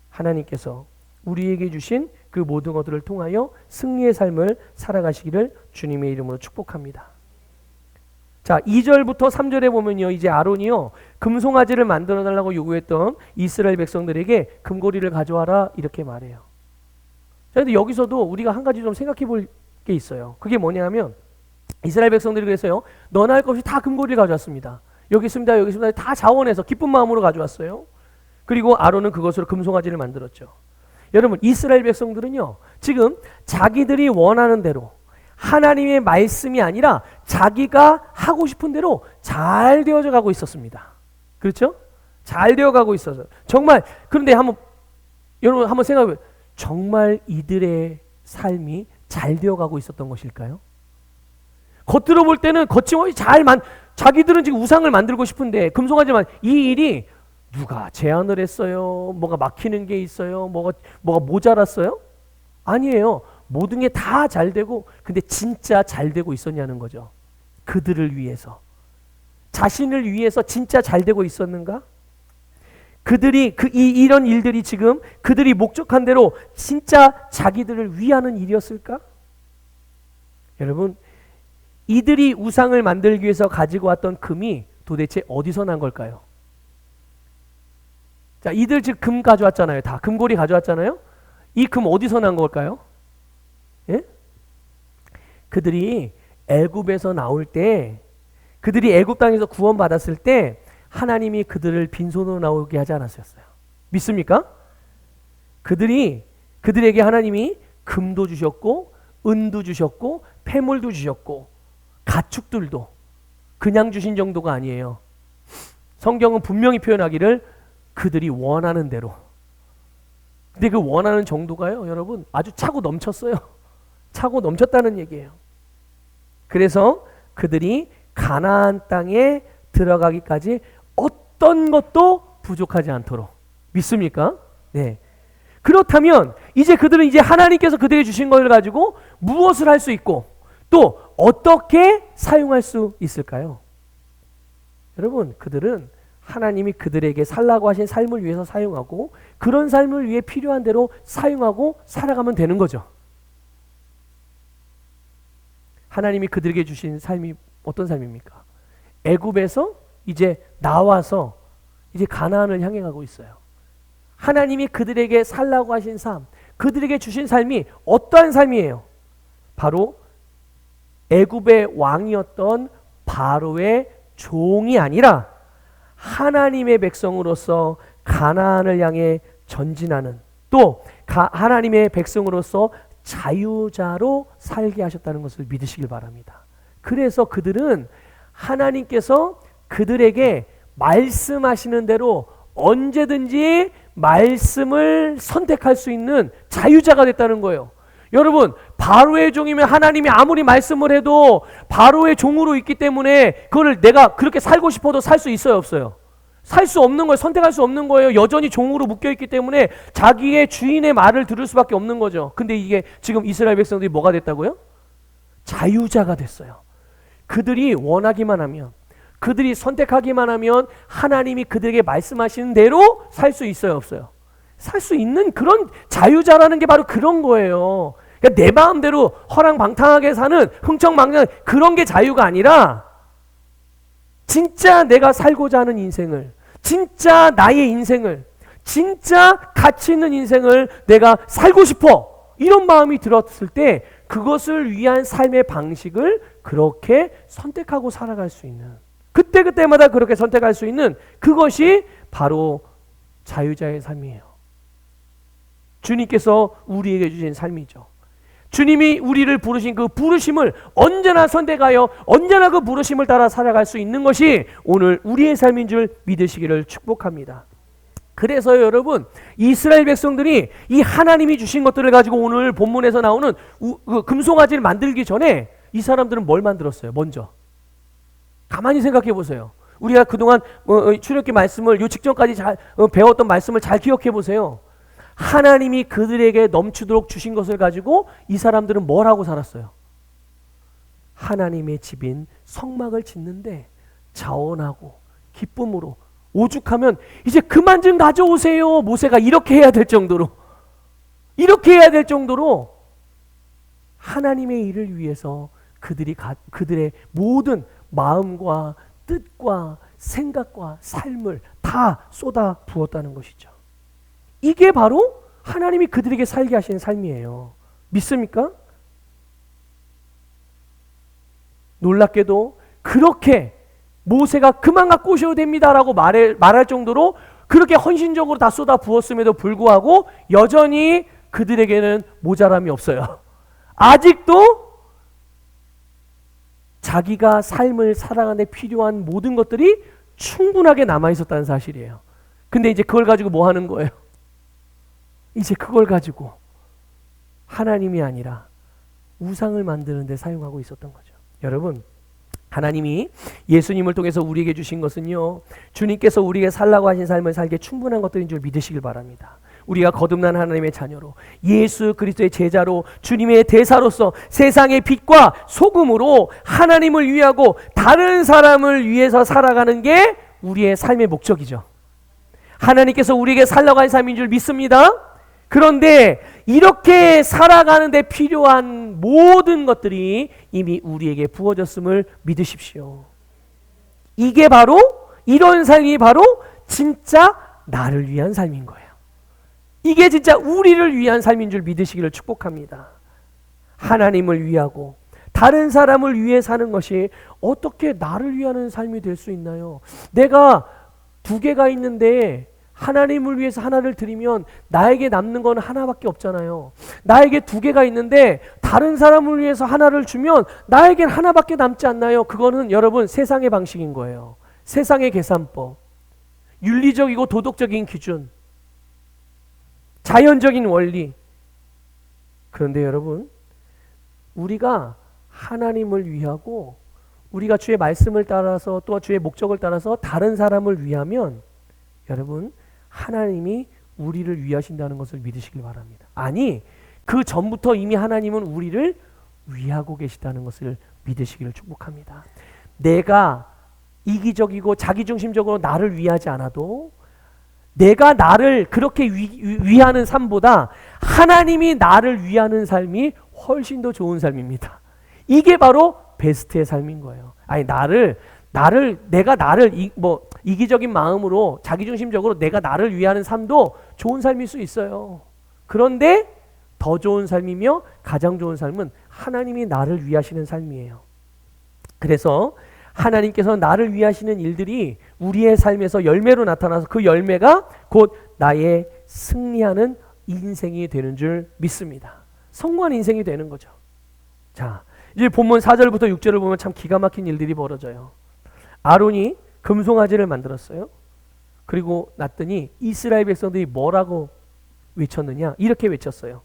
하나님께서 우리에게 주신 그 모든 것들을 통하여 승리의 삶을 살아가시기를 주님의 이름으로 축복합니다. 자, 2절부터 3절에 보면요. 이제 아론이요. 금송아지를 만들어 달라고 요구했던 이스라엘 백성들에게 금고리를 가져와라 이렇게 말해요. 자, 근데 여기서도 우리가 한 가지 좀 생각해 볼 게 있어요. 그게 뭐냐면 이스라엘 백성들이 그래서요. 너나 할 것 없이 다 금고리를 가져왔습니다. 여기 있습니다. 여기 있습니다. 다 자원해서 기쁜 마음으로 가져왔어요. 그리고 아론은 그것으로 금송아지를 만들었죠. 여러분 이스라엘 백성들은요. 지금 자기들이 원하는 대로 하나님의 말씀이 아니라 자기가 하고 싶은 대로 잘 되어져 가고 있었습니다. 그렇죠? 잘 되어 가고 있어서 정말 그런데 여러분 한번 생각해 보세요. 정말 이들의 삶이 잘 되어 가고 있었던 것일까요? 겉으로 볼 때는 거침없이 자기들은 지금 우상을 만들고 싶은데 금송아지만 이 일이 누가 제안을 했어요? 뭐가 막히는 게 있어요? 뭐가 모자랐어요? 아니에요. 모든 게 다 잘 되고 근데 진짜 잘 되고 있었냐는 거죠. 그들을 위해서. 자신을 위해서 진짜 잘 되고 있었는가? 그들이 이런 일들이 지금 그들이 목적한 대로 진짜 자기들을 위하는 일이었을까? 여러분 이들이 우상을 만들기 위해서 가지고 왔던 금이 도대체 어디서 난 걸까요? 자, 이들 지금 금 가져왔잖아요. 다 금고리 가져왔잖아요. 이 금 어디서 난 걸까요? 예? 그들이 애굽에서 나올 때, 그들이 애굽 땅에서 구원받았을 때 하나님이 그들을 빈손으로 나오게 하지 않았었어요. 믿습니까? 그들에게 하나님이 금도 주셨고 은도 주셨고 폐물도 주셨고 가축들도 그냥 주신 정도가 아니에요. 성경은 분명히 표현하기를 그들이 원하는 대로. 근데 그 원하는 정도가요, 여러분 아주 차고 넘쳤어요. 차고 넘쳤다는 얘기예요. 그래서 그들이 가나안 땅에 들어가기까지 어떤 것도 부족하지 않도록. 믿습니까? 네. 그렇다면 이제 그들은 이제 하나님께서 그들에게 주신 것을 가지고 무엇을 할 수 있고 또 어떻게 사용할 수 있을까요? 여러분 그들은 하나님이 그들에게 살라고 하신 삶을 위해서 사용하고 그런 삶을 위해 필요한 대로 사용하고 살아가면 되는 거죠. 하나님이 그들에게 주신 삶이 어떤 삶입니까? 애굽에서 이제 나와서 이제 가나안을 향해 가고 있어요. 하나님이 그들에게 살라고 하신 삶, 그들에게 주신 삶이 어떠한 삶이에요? 바로 애굽의 왕이었던 바로의 종이 아니라 하나님의 백성으로서 가나안을 향해 전진하는, 또 하나님의 백성으로서 자유자로 살게 하셨다는 것을 믿으시길 바랍니다. 그래서 그들은 하나님께서 그들에게 말씀하시는 대로 언제든지 말씀을 선택할 수 있는 자유자가 됐다는 거예요. 여러분, 바로의 종이면 하나님이 아무리 말씀을 해도 바로의 종으로 있기 때문에 그걸 내가 그렇게 살고 싶어도 살 수 있어요, 없어요? 살 수 없는 거예요. 선택할 수 없는 거예요. 여전히 종으로 묶여있기 때문에 자기의 주인의 말을 들을 수밖에 없는 거죠. 근데 이게 지금 이스라엘 백성들이 뭐가 됐다고요? 자유자가 됐어요. 그들이 원하기만 하면, 그들이 선택하기만 하면 하나님이 그들에게 말씀하시는 대로 살 수 있어요, 없어요? 살 수 있는 그런 자유자라는 게 바로 그런 거예요. 그러니까 내 마음대로 허랑방탕하게 사는 흥청망청 그런 게 자유가 아니라 진짜 내가 살고자 하는 인생을, 진짜 나의 인생을, 진짜 가치 있는 인생을 내가 살고 싶어, 이런 마음이 들었을 때 그것을 위한 삶의 방식을 그렇게 선택하고 살아갈 수 있는, 그때그때마다 그렇게 선택할 수 있는 그것이 바로 자유자의 삶이에요. 주님께서 우리에게 주신 삶이죠. 주님이 우리를 부르신 그 부르심을 언제나 선택하여 언제나 그 부르심을 따라 살아갈 수 있는 것이 오늘 우리의 삶인 줄 믿으시기를 축복합니다. 그래서 여러분, 이스라엘 백성들이 이 하나님이 주신 것들을 가지고 오늘 본문에서 나오는 금송아지를 만들기 전에 이 사람들은 뭘 만들었어요? 먼저 가만히 생각해 보세요. 우리가 그동안 출애굽기 말씀을 요 직전까지 잘 배웠던 말씀을 잘 기억해 보세요. 하나님이 그들에게 넘치도록 주신 것을 가지고 이 사람들은 뭘 하고 살았어요? 하나님의 집인 성막을 짓는데 자원하고 기쁨으로 오죽하면 이제 그만 좀 가져오세요. 모세가 이렇게 해야 될 정도로, 이렇게 해야 될 정도로 하나님의 일을 위해서 그들의 모든 마음과 뜻과 생각과 삶을 다 쏟아 부었다는 것이죠. 이게 바로 하나님이 그들에게 살게 하시는 삶이에요. 믿습니까? 놀랍게도 그렇게 모세가 그만 갖고 오셔도 됩니다라고 말할 정도로 그렇게 헌신적으로 다 쏟아 부었음에도 불구하고 여전히 그들에게는 모자람이 없어요. 아직도 자기가 삶을 살아가는 데 필요한 모든 것들이 충분하게 남아있었다는 사실이에요. 근데 이제 그걸 가지고 뭐 하는 거예요? 이제 그걸 가지고 하나님이 아니라 우상을 만드는 데 사용하고 있었던 거죠. 여러분, 하나님이 예수님을 통해서 우리에게 주신 것은요, 주님께서 우리에게 살라고 하신 삶을 살기에 충분한 것들인 줄 믿으시길 바랍니다. 우리가 거듭난 하나님의 자녀로, 예수 그리스도의 제자로, 주님의 대사로서 세상의 빛과 소금으로 하나님을 위하고 다른 사람을 위해서 살아가는 게 우리의 삶의 목적이죠. 하나님께서 우리에게 살라고 하신 삶인 줄 믿습니다. 그런데 이렇게 살아가는 데 필요한 모든 것들이 이미 우리에게 부어졌음을 믿으십시오. 이게 바로, 이런 삶이 바로 진짜 나를 위한 삶인 거예요. 이게 진짜 우리를 위한 삶인 줄 믿으시기를 축복합니다. 하나님을 위하고 다른 사람을 위해 사는 것이 어떻게 나를 위하는 삶이 될 수 있나요? 내가 2개가 있는데 하나님을 위해서 하나를 드리면 나에게 남는 건 하나밖에 없잖아요. 나에게 2개가 있는데 다른 사람을 위해서 하나를 주면 나에겐 하나밖에 남지 않나요? 그거는 여러분 세상의 방식인 거예요. 세상의 계산법, 윤리적이고 도덕적인 기준, 자연적인 원리. 그런데 여러분, 우리가 하나님을 위하고 우리가 주의 말씀을 따라서 또 주의 목적을 따라서 다른 사람을 위하면 여러분, 하나님이 우리를 위하신다는 것을 믿으시길 바랍니다. 아니, 그 전부터 이미 하나님은 우리를 위하고 계시다는 것을 믿으시기를 축복합니다. 내가 이기적이고 자기중심적으로 나를 위하지 않아도 내가 나를 그렇게 위하는 삶보다 하나님이 나를 위하는 삶이 훨씬 더 좋은 삶입니다. 이게 바로 베스트의 삶인 거예요. 아니, 내가 나를 이기적인 마음으로 자기중심적으로 내가 나를 위하는 삶도 좋은 삶일 수 있어요. 그런데 더 좋은 삶이며 가장 좋은 삶은 하나님이 나를 위하시는 삶이에요. 그래서 하나님께서 나를 위하시는 일들이 우리의 삶에서 열매로 나타나서 그 열매가 곧 나의 승리하는 인생이 되는 줄 믿습니다. 성공한 인생이 되는 거죠. 자, 이제 본문 4절부터 6절을 보면 참 기가 막힌 일들이 벌어져요. 아론이 금송아지를 만들었어요. 그리고 났더니 이스라엘 백성들이 뭐라고 외쳤느냐? 이렇게 외쳤어요.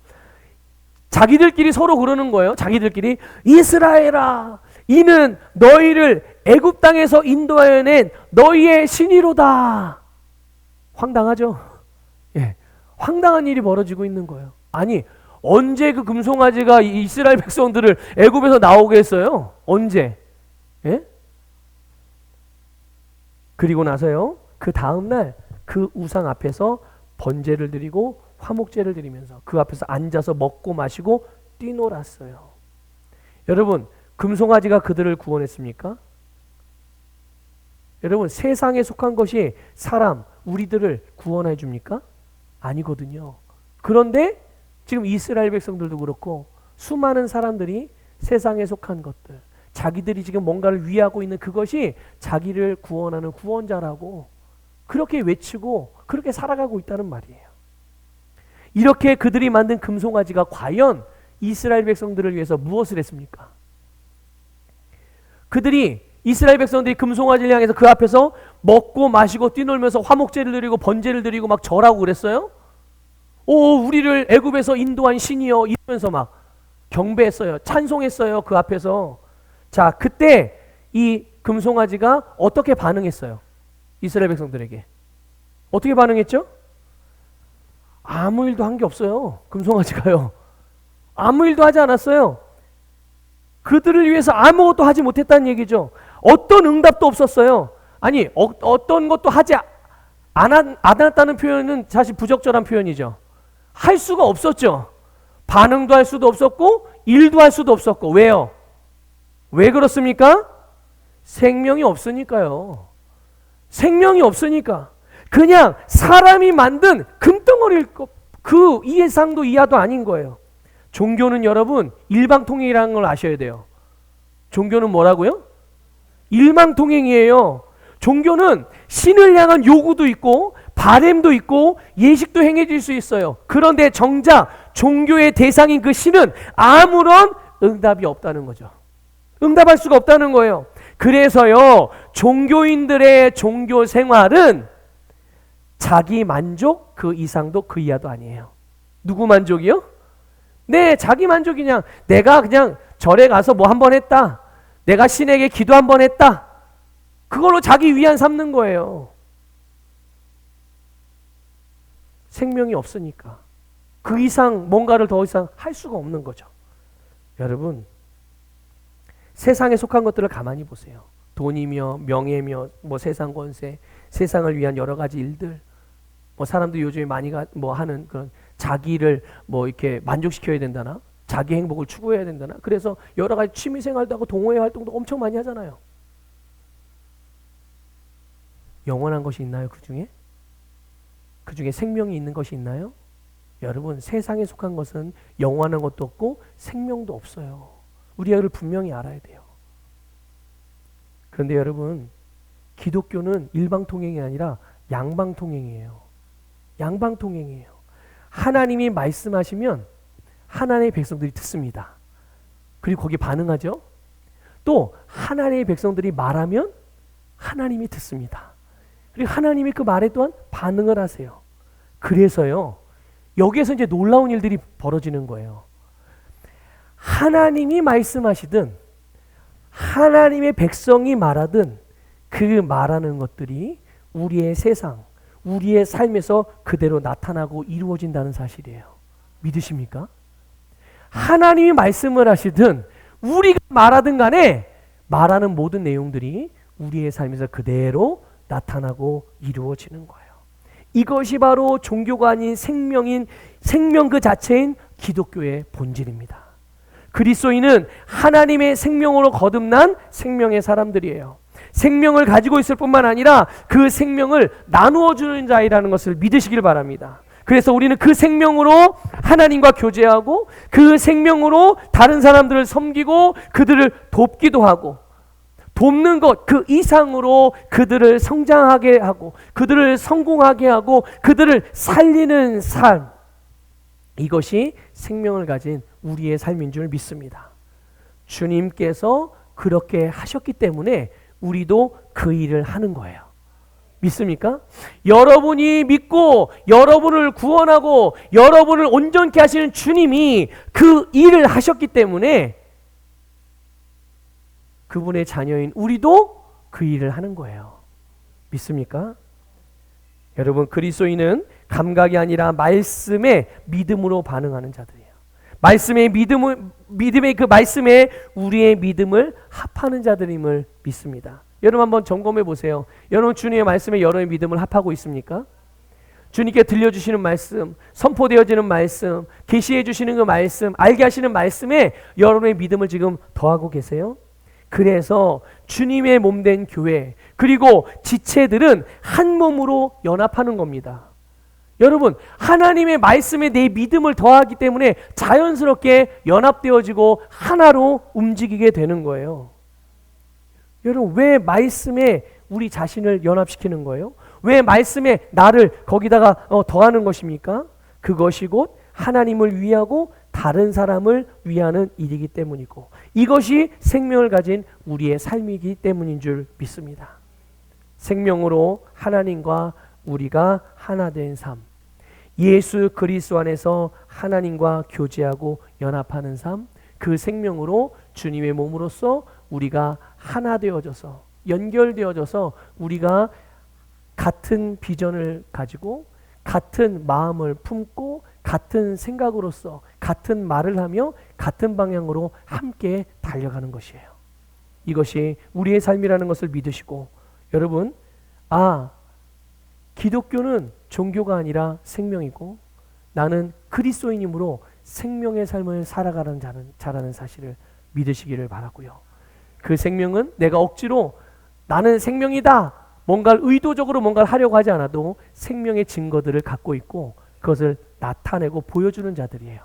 자기들끼리 서로 그러는 거예요. 자기들끼리 이스라엘아, 이는 너희를 애굽 땅에서 인도하여 낸 너희의 신이로다. 황당하죠? 예, 황당한 일이 벌어지고 있는 거예요. 아니, 언제 그 금송아지가 이스라엘 백성들을 애굽에서 나오게 했어요? 언제? 예? 그리고 나서요, 그 다음날 그 우상 앞에서 번제를 드리고 화목제를 드리면서 그 앞에서 앉아서 먹고 마시고 뛰놀았어요. 여러분, 금송아지가 그들을 구원했습니까? 여러분, 세상에 속한 것이 사람, 우리들을 구원해 줍니까? 아니거든요. 그런데 지금 이스라엘 백성들도 그렇고 수많은 사람들이 세상에 속한 것들, 자기들이 지금 뭔가를 위하고 있는 그것이 자기를 구원하는 구원자라고 그렇게 외치고 그렇게 살아가고 있다는 말이에요. 이렇게 그들이 만든 금송아지가 과연 이스라엘 백성들을 위해서 무엇을 했습니까? 그들이 이스라엘 백성들이 금송아지를 향해서 그 앞에서 먹고 마시고 뛰놀면서 화목제를 드리고 번제를 드리고 막 절하고 그랬어요? 오, 우리를 애굽에서 인도한 신이여 이러면서 막 경배했어요. 찬송했어요. 그 앞에서. 자, 그때 이 금송아지가 어떻게 반응했어요? 이스라엘 백성들에게 어떻게 반응했죠? 아무 일도 한 게 없어요. 금송아지가요. 아무 일도 하지 않았어요. 그들을 위해서 아무것도 하지 못했다는 얘기죠. 어떤 응답도 없었어요. 아니, 어떤 것도 하지 않았다는 표현은 사실 부적절한 표현이죠. 할 수가 없었죠. 반응도 할 수도 없었고 일도 할 수도 없었고. 왜요? 왜 그렇습니까? 생명이 없으니까요. 생명이 없으니까. 그냥 사람이 만든 금덩어리일 그 이해상도 이하도 아닌 거예요. 종교는 여러분 일방통행이라는 걸 아셔야 돼요. 종교는 뭐라고요? 일방통행이에요. 종교는 신을 향한 요구도 있고 바램도 있고 예식도 행해질 수 있어요. 그런데 정작 종교의 대상인 그 신은 아무런 응답이 없다는 거죠. 응답할 수가 없다는 거예요. 그래서요, 종교인들의 종교 생활은 자기 만족 그 이상도 그 이하도 아니에요. 누구 만족이요? 네, 자기 만족이냐. 내가 그냥 절에 가서 뭐 한 번 했다. 내가 신에게 기도 한 번 했다. 그걸로 자기 위안 삼는 거예요. 생명이 없으니까. 그 이상 뭔가를 더 이상 할 수가 없는 거죠. 여러분, 세상에 속한 것들을 가만히 보세요. 돈이며 명예며 뭐 세상 권세, 세상을 위한 여러 가지 일들, 뭐 사람들이 요즘에 많이 뭐 하는 그런 자기를 뭐 이렇게 만족시켜야 된다나, 자기 행복을 추구해야 된다나, 그래서 여러 가지 취미 생활도 하고 동호회 활동도 엄청 많이 하잖아요. 영원한 것이 있나요? 그 중에 생명이 있는 것이 있나요? 여러분, 세상에 속한 것은 영원한 것도 없고 생명도 없어요. 우리가 이걸 분명히 알아야 돼요. 그런데 여러분, 기독교는 일방통행이 아니라 양방통행이에요. 양방통행이에요. 하나님이 말씀하시면 하나님의 백성들이 듣습니다. 그리고 거기에 반응하죠. 또 하나님의 백성들이 말하면 하나님이 듣습니다. 그리고 하나님이 그 말에 또한 반응을 하세요. 그래서요, 여기에서 이제 놀라운 일들이 벌어지는 거예요. 하나님이 말씀하시든 하나님의 백성이 말하든 그 말하는 것들이 우리의 세상, 우리의 삶에서 그대로 나타나고 이루어진다는 사실이에요. 믿으십니까? 하나님이 말씀을 하시든 우리가 말하든 간에 말하는 모든 내용들이 우리의 삶에서 그대로 나타나고 이루어지는 거예요. 이것이 바로 종교가 아닌 생명 그 자체인 기독교의 본질입니다. 그리스도인은 하나님의 생명으로 거듭난 생명의 사람들이에요. 생명을 가지고 있을 뿐만 아니라 그 생명을 나누어 주는 자이라는 것을 믿으시길 바랍니다. 그래서 우리는 그 생명으로 하나님과 교제하고 그 생명으로 다른 사람들을 섬기고 그들을 돕기도 하고 돕는 것 그 이상으로 그들을 성장하게 하고 그들을 성공하게 하고 그들을 살리는 삶, 이것이 생명을 가진 우리의 삶인 줄 믿습니다. 주님께서 그렇게 하셨기 때문에 우리도 그 일을 하는 거예요. 믿습니까? 여러분이 믿고 여러분을 구원하고 여러분을 온전케 하시는 주님이 그 일을 하셨기 때문에 그분의 자녀인 우리도 그 일을 하는 거예요. 믿습니까? 여러분, 그리스도인은 감각이 아니라 말씀에 믿음으로 반응하는 자들이에요. 믿음의 그 말씀에 우리의 믿음을 합하는 자들임을 믿습니다. 여러분 한번 점검해 보세요. 여러분 주님의 말씀에 여러분의 믿음을 합하고 있습니까? 주님께 들려주시는 말씀, 선포되어지는 말씀, 계시해 주시는 그 말씀, 알게 하시는 말씀에 여러분의 믿음을 지금 더하고 계세요? 그래서 주님의 몸된 교회 그리고 지체들은 한 몸으로 연합하는 겁니다. 여러분, 하나님의 말씀에 내 믿음을 더하기 때문에 자연스럽게 연합되어지고 하나로 움직이게 되는 거예요. 여러분, 왜 말씀에 우리 자신을 연합시키는 거예요? 왜 말씀에 나를 거기다가 더하는 것입니까? 그것이 곧 하나님을 위하고 다른 사람을 위하는 일이기 때문이고 이것이 생명을 가진 우리의 삶이기 때문인 줄 믿습니다. 생명으로 하나님과 우리가 하나 된 삶, 예수 그리스도 안에서 하나님과 교제하고 연합하는 삶, 그 생명으로 주님의 몸으로서 우리가 하나 되어져서 연결되어져서 우리가 같은 비전을 가지고 같은 마음을 품고 같은 생각으로서 같은 말을 하며 같은 방향으로 함께 달려가는 것이에요. 이것이 우리의 삶이라는 것을 믿으시고 여러분, 기독교는 종교가 아니라 생명이고 나는 그리스도인이므로 생명의 삶을 살아가는 자라는 사실을 믿으시기를 바라고요. 그 생명은 내가 억지로 나는 생명이다 뭔가를 의도적으로 뭔가를 하려고 하지 않아도 생명의 증거들을 갖고 있고 그것을 나타내고 보여주는 자들이에요.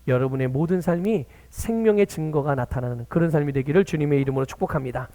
여러분의 모든 삶이 생명의 증거가 나타나는 그런 삶이 되기를 주님의 이름으로 축복합니다.